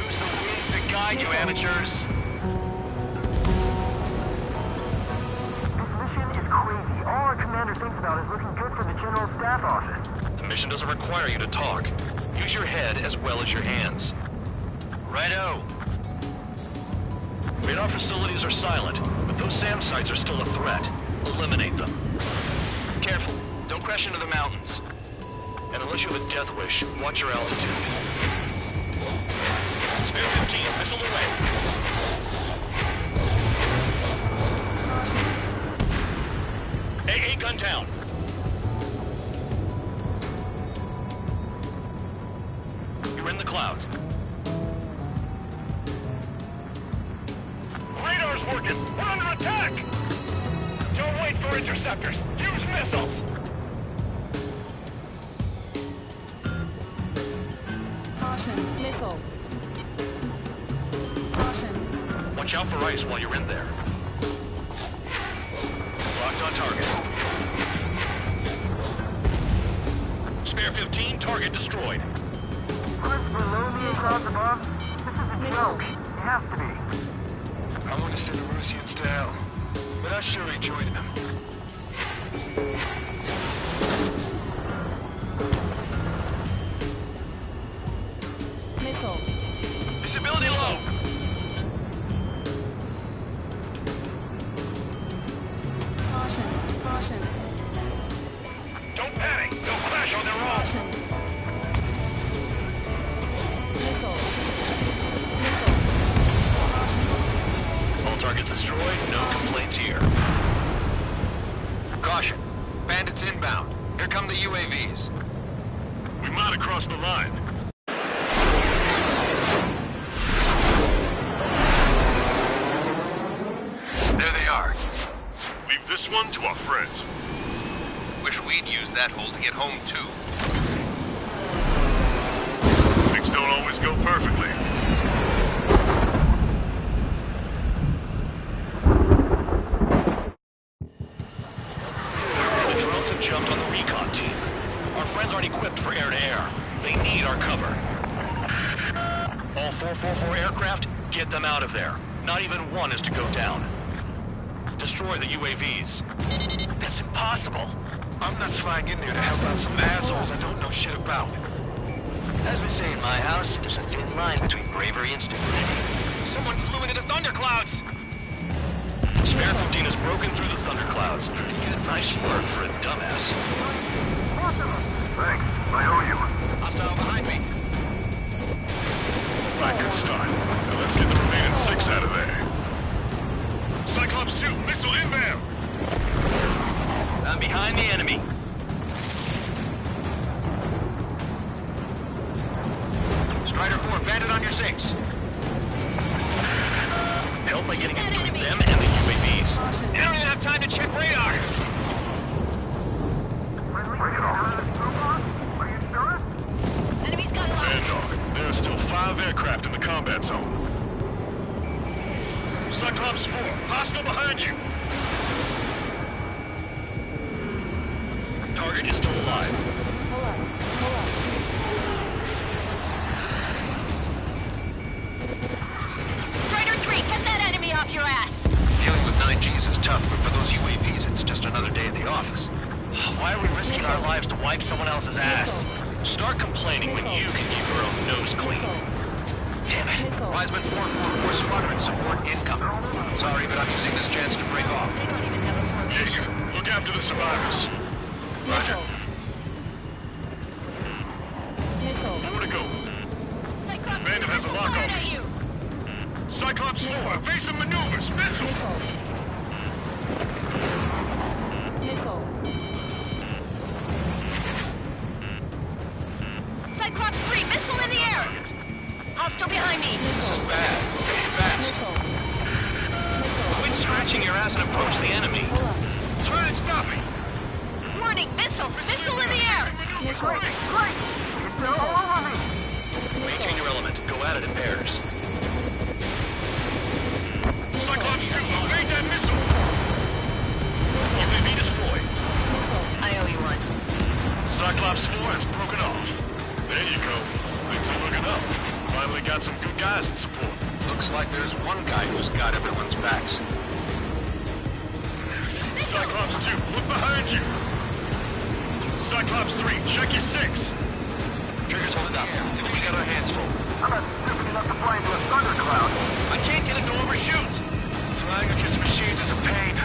Use the winds to guide you, amateurs. All our commander thinks about is looking good for the General Staff Office. The mission doesn't require you to talk. Use your head as well as your hands. Righto. Radar facilities are silent, but those SAM sites are still a threat. eliminate them. Careful. Don't crash into the mountains. And unless you have a death wish, watch your altitude. Spare 15, missile away. AA gun down. You're in the clouds. Radar's working. We're under attack. Don't wait for interceptors. Use missiles. Caution, missile. Caution. Watch out for ice while you're in there. Locked on target. Spare 15, target destroyed. Below me across above? This is a joke. It has to be. I want to send the Russians to hell, but I sure enjoyed them. Missile. Visibility low. Caution, caution. Don't panic. They'll crash on their own. Missile. All targets destroyed, no complaints here. Caution. Bandits inbound. Here come the UAVs. We might have crossed the line. There they are. Leave this one to our friends. Wish we'd used that hole to get home, too. Things don't always go perfectly. The drones have jumped on the recon team. Our friends aren't equipped for air-to-air. They need our cover. All 444 aircraft, get them out of there. Not even one is to go down. Destroy the UAVs. That's impossible. I'm not flying in there to help out some assholes I don't know shit about. As we say in my house, there's a thin line between bravery and stupidity. Someone flew into the thunderclouds! Spare 15 has broken through the thunderclouds. Nice work for a dumbass. Thanks. I owe you. Hostile behind me. Right, good start. Now let's get the remaining 6 out of there. Cyclops 2, missile inbound. I'm behind the enemy. Strider 4, bandit on your 6. Help by getting in between them and the UAVs. You don't even have time to check radar. Are you sure? Enemy's got a Bad dog. There are still 5 aircraft in the combat zone. Cyclops 4, hostile behind you. Target is still alive. Strider 3, get that enemy off your ass! Dealing with 9Gs is tough, but for those UAVs, it's just another day at the office. Why are we risking our lives to wipe someone else's ass? Start complaining when you can keep your own nose clean. Damn it. Wiseman 444 Squadron support incoming. Sorry, but I'm using this chance to break off. Yeah, look after the survivors. Roger. Nowhere to go. Bandit has a lock on me. Cyclops 4, evasive maneuvers, missile! Cyclops 3, missile in the air! Hostile behind me! This is bad. Getting fast. Quit scratching your ass and approach the enemy. Try and stop me! Warning, missile! Missile in the air! Great! It's all over me! Maintain your element. Go at it in pairs. Cyclops 2, evade that missile! UAV destroyed. I owe you one. Cyclops 4 has broken off. There you go. Things are looking up. Finally got some good guys in support. Looks like there's one guy who's got everyone's backs. Cyclops 2, look behind you! Cyclops 3, check your 6! Trigger's holding up. We got our hands full. I'm not stupid enough to fly into a thundercloud. I can't get it to overshoot! Flying against machines is a pain.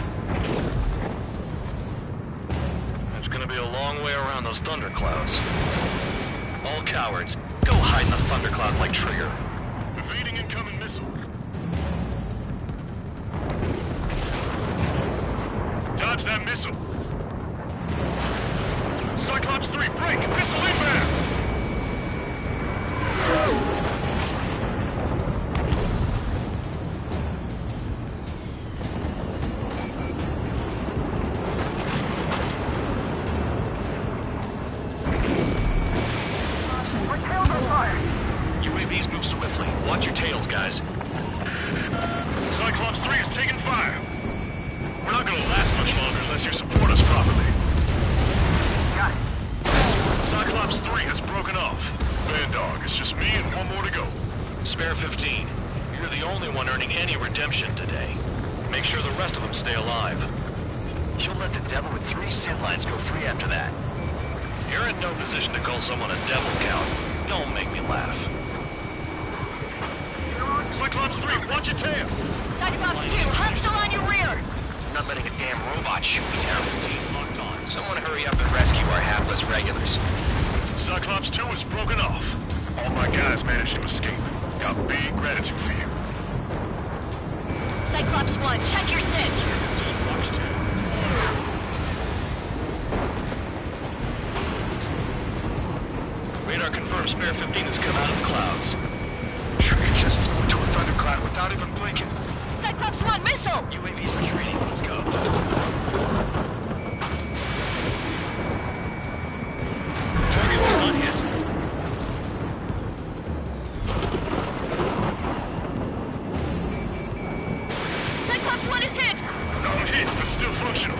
those thunderclouds. All cowards, go hide in the thunderclouds like Trigger. Evading incoming missile. Dodge that missile. Cyclops 3, break! Missile inbound! UAVs move swiftly. Watch your tails, guys. Cyclops 3 is taking fire. We're not gonna last much longer unless you support us properly. Got it. Cyclops 3 has broken off. Bad dog, it's just me and one more to go. Spare 15. You're the only one earning any redemption today. Make sure the rest of them stay alive. You'll let the devil with 3 sin lines go free after that. You're in no position to call someone a devil, Count. Don't make me laugh. Cyclops 3, watch your tail! Cyclops 2, hunch the line your rear! I'm not letting a damn robot shoot me down. Team locked on. Someone hurry up and rescue our hapless regulars. Cyclops 2 is broken off. All my guys managed to escape. Got big gratitude for you. Cyclops 1, check your SIDS. 15 Fox 2. Radar confirms Spare 15 has come out of the clouds. Trigger just flew into a thundercloud without even blinking. Cyclops 1, missile! UAV's retreating. Let's go. Target was not hit. Cyclops 1 is hit! I'm hit, but still functional.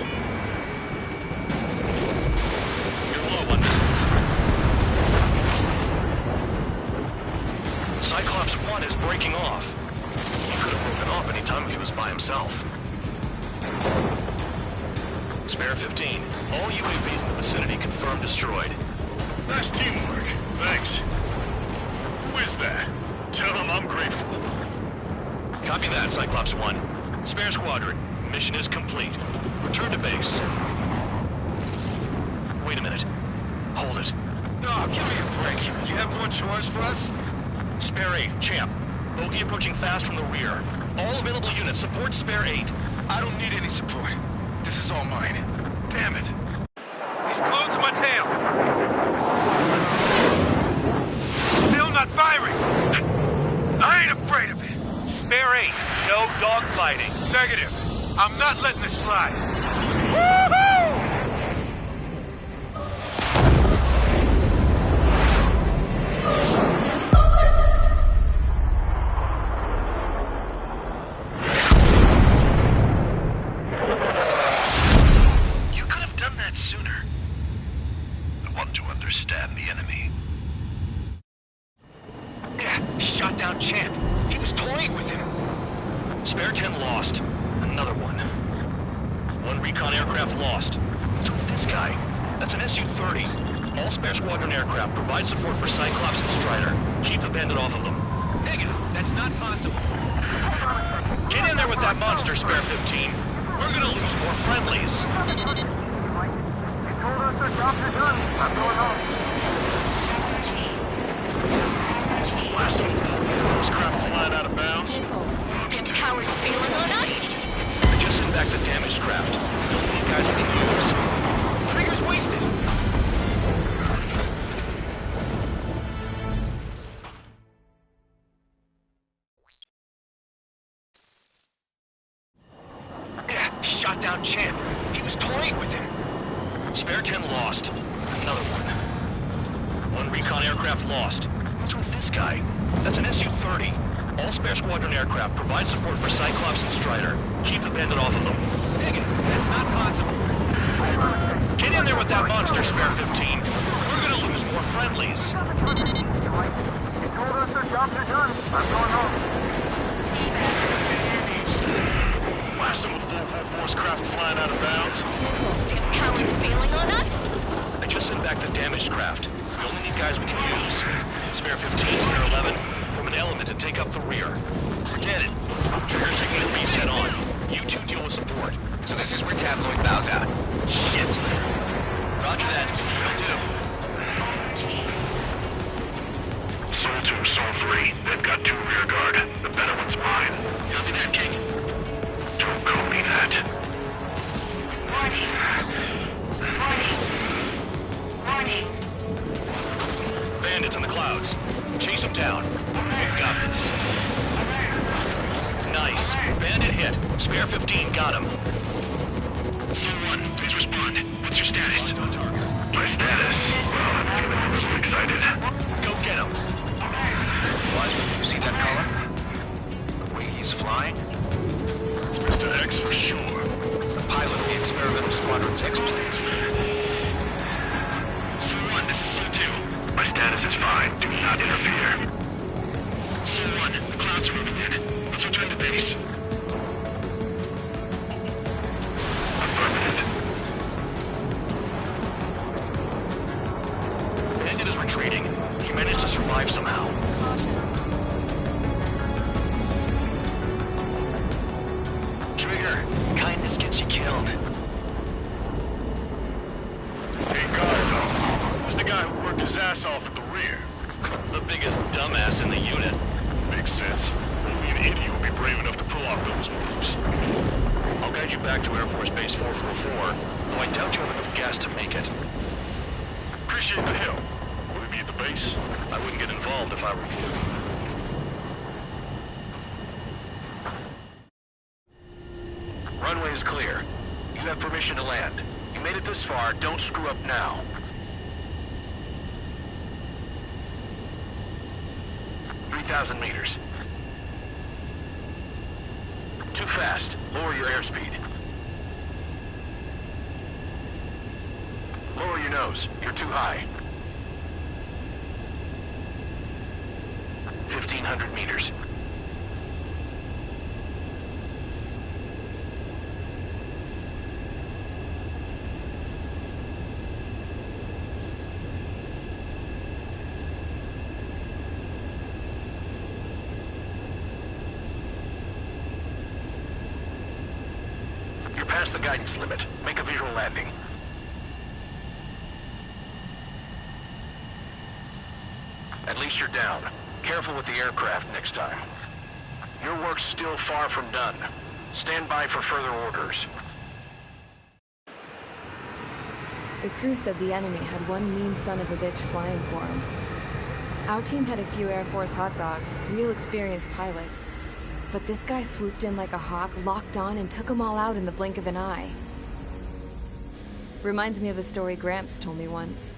You're low on missiles. Cyclops 1 is breaking off. He could have broken off any time if he was by himself. Spare 15. All UAVs in the vicinity confirmed destroyed. Nice teamwork. Thanks. Who is that? Tell him I'm grateful. Copy that, Cyclops 1. Spare Squadron. Mission is complete. Return to base. Wait a minute. Hold it. Oh, give me a break. You have more chores for us? Spare 8, Champ. Bogey approaching fast from the rear. All available units support Spare 8. I don't need any support. This is all mine. Damn it. He's glued to my tail. Still not firing. I ain't afraid of it. Spare 8, no dogfighting. Negative. I'm not letting this slide. Woohoo! You could have done that sooner. I want to understand the enemy. Yeah, shot down Champ. He was toying with him. Spare 10 lost. Another one. One recon aircraft lost. What's with this guy? That's an Su-30. All Spare Squadron aircraft provide support for Cyclops and Strider. Keep the bandit off of them. Negative. That's not possible. Get in there with that monster, Spare 15. We're gonna lose more friendlies. They told us their jobs are done. I'm going home. Last some force craft flying out of bounds. Damn cowards bailing on us? I just sent back the damaged craft. The only guys we can use. Trigger's wasted. Yeah, shot down Champ. He was toying with him. Spare 10 lost. Another one. One recon aircraft lost. What's with this guy? That's an Su-30. All Spare Squadron aircraft provide support for Cyclops and Strider. Keep the bandit off of them. Negative. That's not possible. Get in there with that monster, Spare 15. We're gonna lose more friendlies. They told us their jobs are done. I'm going home. Last some full force craft flying out of bounds. Damn cowards bailing on us? I just sent back the damaged craft. We only need guys we can use. Spare 15, Spare 11, form an element and take up the rear. Forget it. Trigger's taking a reset on. You two deal with support. So this is where Tabloid bows out. Shit. Roger that. Will do. Spare 15 got him. Soul 1, please respond. What's your status? My status? Well, I'm feeling a little excited. Go get him. Wiseman, you see that color? The way he's flying? It's Mr. X for sure. The pilot of the experimental squadron's X-plane. Soul 1, this is Soul 2. My status is fine. Do not interfere. Soul 1, the clouds are moving in. Let's return to base. Affirmative. Bandit is retreating. He managed to survive somehow. Trigger, kindness gets you killed. Hey, Gardo. Who's the guy who worked his ass off at the rear? The biggest dumbass in the unit. Makes sense. Only an idiot would be brave enough to pull off those moves. I'll guide you back to Air Force Base 444, though I doubt you have enough gas to make it. Appreciate the help. Will we be at the base? I wouldn't get involved if I were you. Runway is clear. You have permission to land. You made it this far, don't screw up now. $3,000 meters. Too fast. Lower your airspeed. Lower your nose. You're too high. 1,500 meters. You're past the guidance limit. Make a visual landing. At least you're down. Careful with the aircraft next time. Your work's still far from done. Stand by for further orders. The crew said the enemy had one mean son of a bitch flying for him. Our team had a few Air Force hot dogs, real experienced pilots. But this guy swooped in like a hawk, locked on, and took them all out in the blink of an eye. Reminds me of a story Gramps told me once.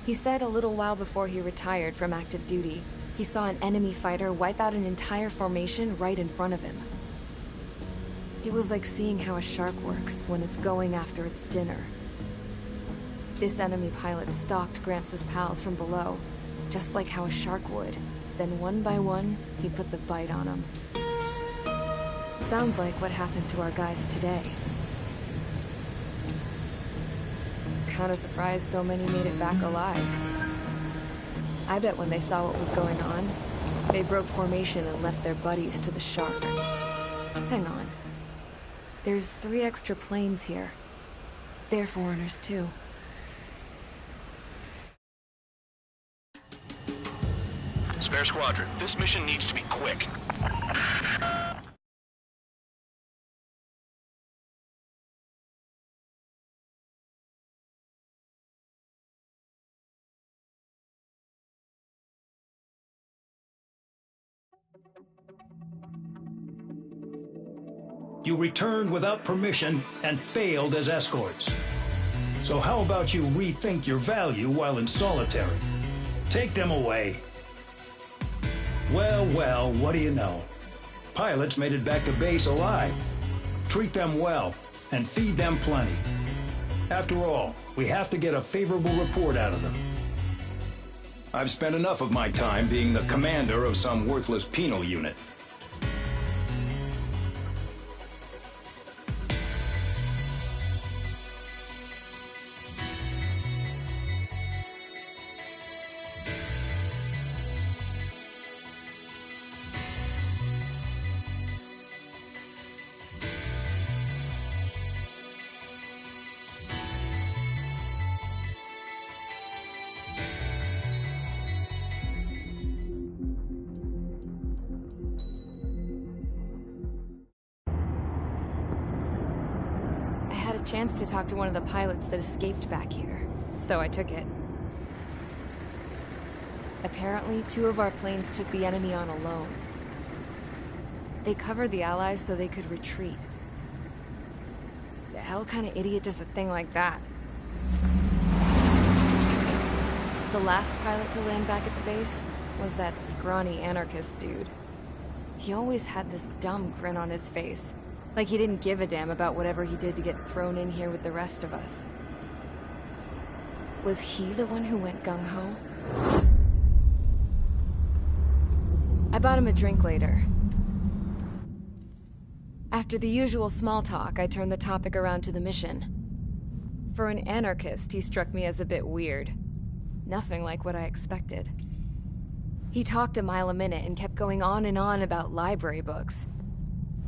He said a little while before he retired from active duty, he saw an enemy fighter wipe out an entire formation right in front of him. It was like seeing how a shark works when it's going after its dinner. This enemy pilot stalked Gramps' pals from below, just like how a shark would. Then one by one, he put the bite on them. Sounds like what happened to our guys today. Kinda surprised so many made it back alive. I bet when they saw what was going on, they broke formation and left their buddies to the shark. Hang on. There's 3 extra planes here. They're foreigners too. Spare Squadron, this mission needs to be quick. You returned without permission and failed as escorts. So how about you rethink your value while in solitary? Take them away. Well, well, what do you know? Pilots made it back to base alive. Treat them well and feed them plenty. After all, we have to get a favorable report out of them. I've spent enough of my time being the commander of some worthless penal unit. Chance to talk to one of the pilots that escaped back here, so I took it. Apparently, 2 of our planes took the enemy on alone. They covered the Allies so they could retreat. The hell kind of idiot does a thing like that? The last pilot to land back at the base was that scrawny anarchist dude. He always had this dumb grin on his face, like he didn't give a damn about whatever he did to get thrown in here with the rest of us. Was he the one who went gung-ho? I bought him a drink later. After the usual small talk, I turned the topic around to the mission. For an anarchist, he struck me as a bit weird. Nothing like what I expected. He talked a mile a minute and kept going on and on about library books.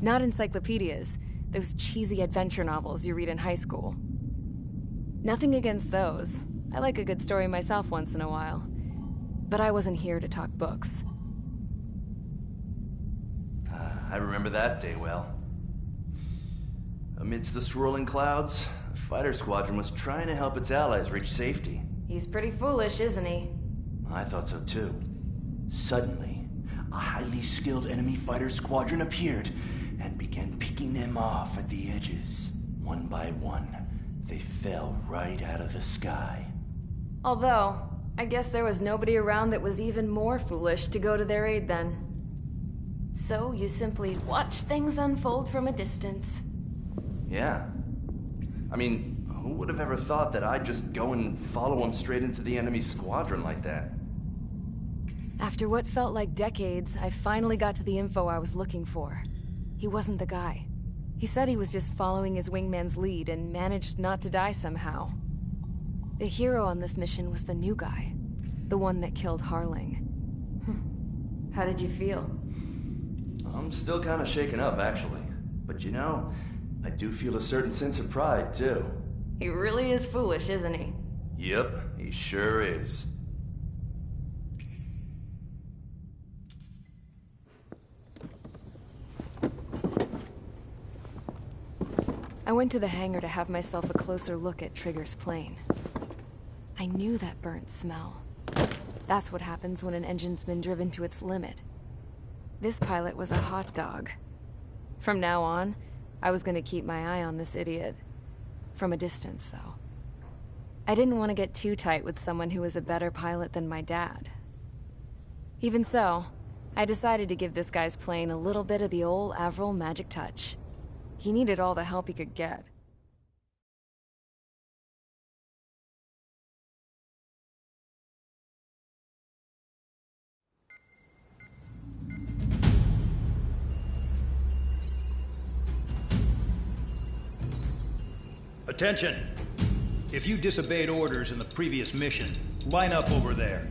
Not encyclopedias, those cheesy adventure novels you read in high school. Nothing against those. I like a good story myself once in a while. But I wasn't here to talk books. I remember that day well. Amidst the swirling clouds, a fighter squadron was trying to help its allies reach safety. He's pretty foolish, isn't he? I thought so too. Suddenly, a highly skilled enemy fighter squadron appeared and began picking them off at the edges. One by one, they fell right out of the sky. Although, I guess there was nobody around that was even more foolish to go to their aid then. So you simply watch things unfold from a distance. Yeah. I mean, who would have ever thought that I'd just go and follow him straight into the enemy squadron like that? After what felt like decades, I finally got to the info I was looking for. He wasn't the guy. He said he was just following his wingman's lead and managed not to die somehow. The hero on this mission was the new guy. The one that killed Harling. How did you feel? I'm still kind of shaken up, actually. But you know, I do feel a certain sense of pride, too. He really is foolish, isn't he? Yep, he sure is. I went to the hangar to have myself a closer look at Trigger's plane. I knew that burnt smell. That's what happens when an engine's been driven to its limit. This pilot was a hot dog. From now on, I was going to keep my eye on this idiot. From a distance, though. I didn't want to get too tight with someone who was a better pilot than my dad. Even so, I decided to give this guy's plane a little bit of the old Avril magic touch. He needed all the help he could get. Attention! If you disobeyed orders in the previous mission, line up over there.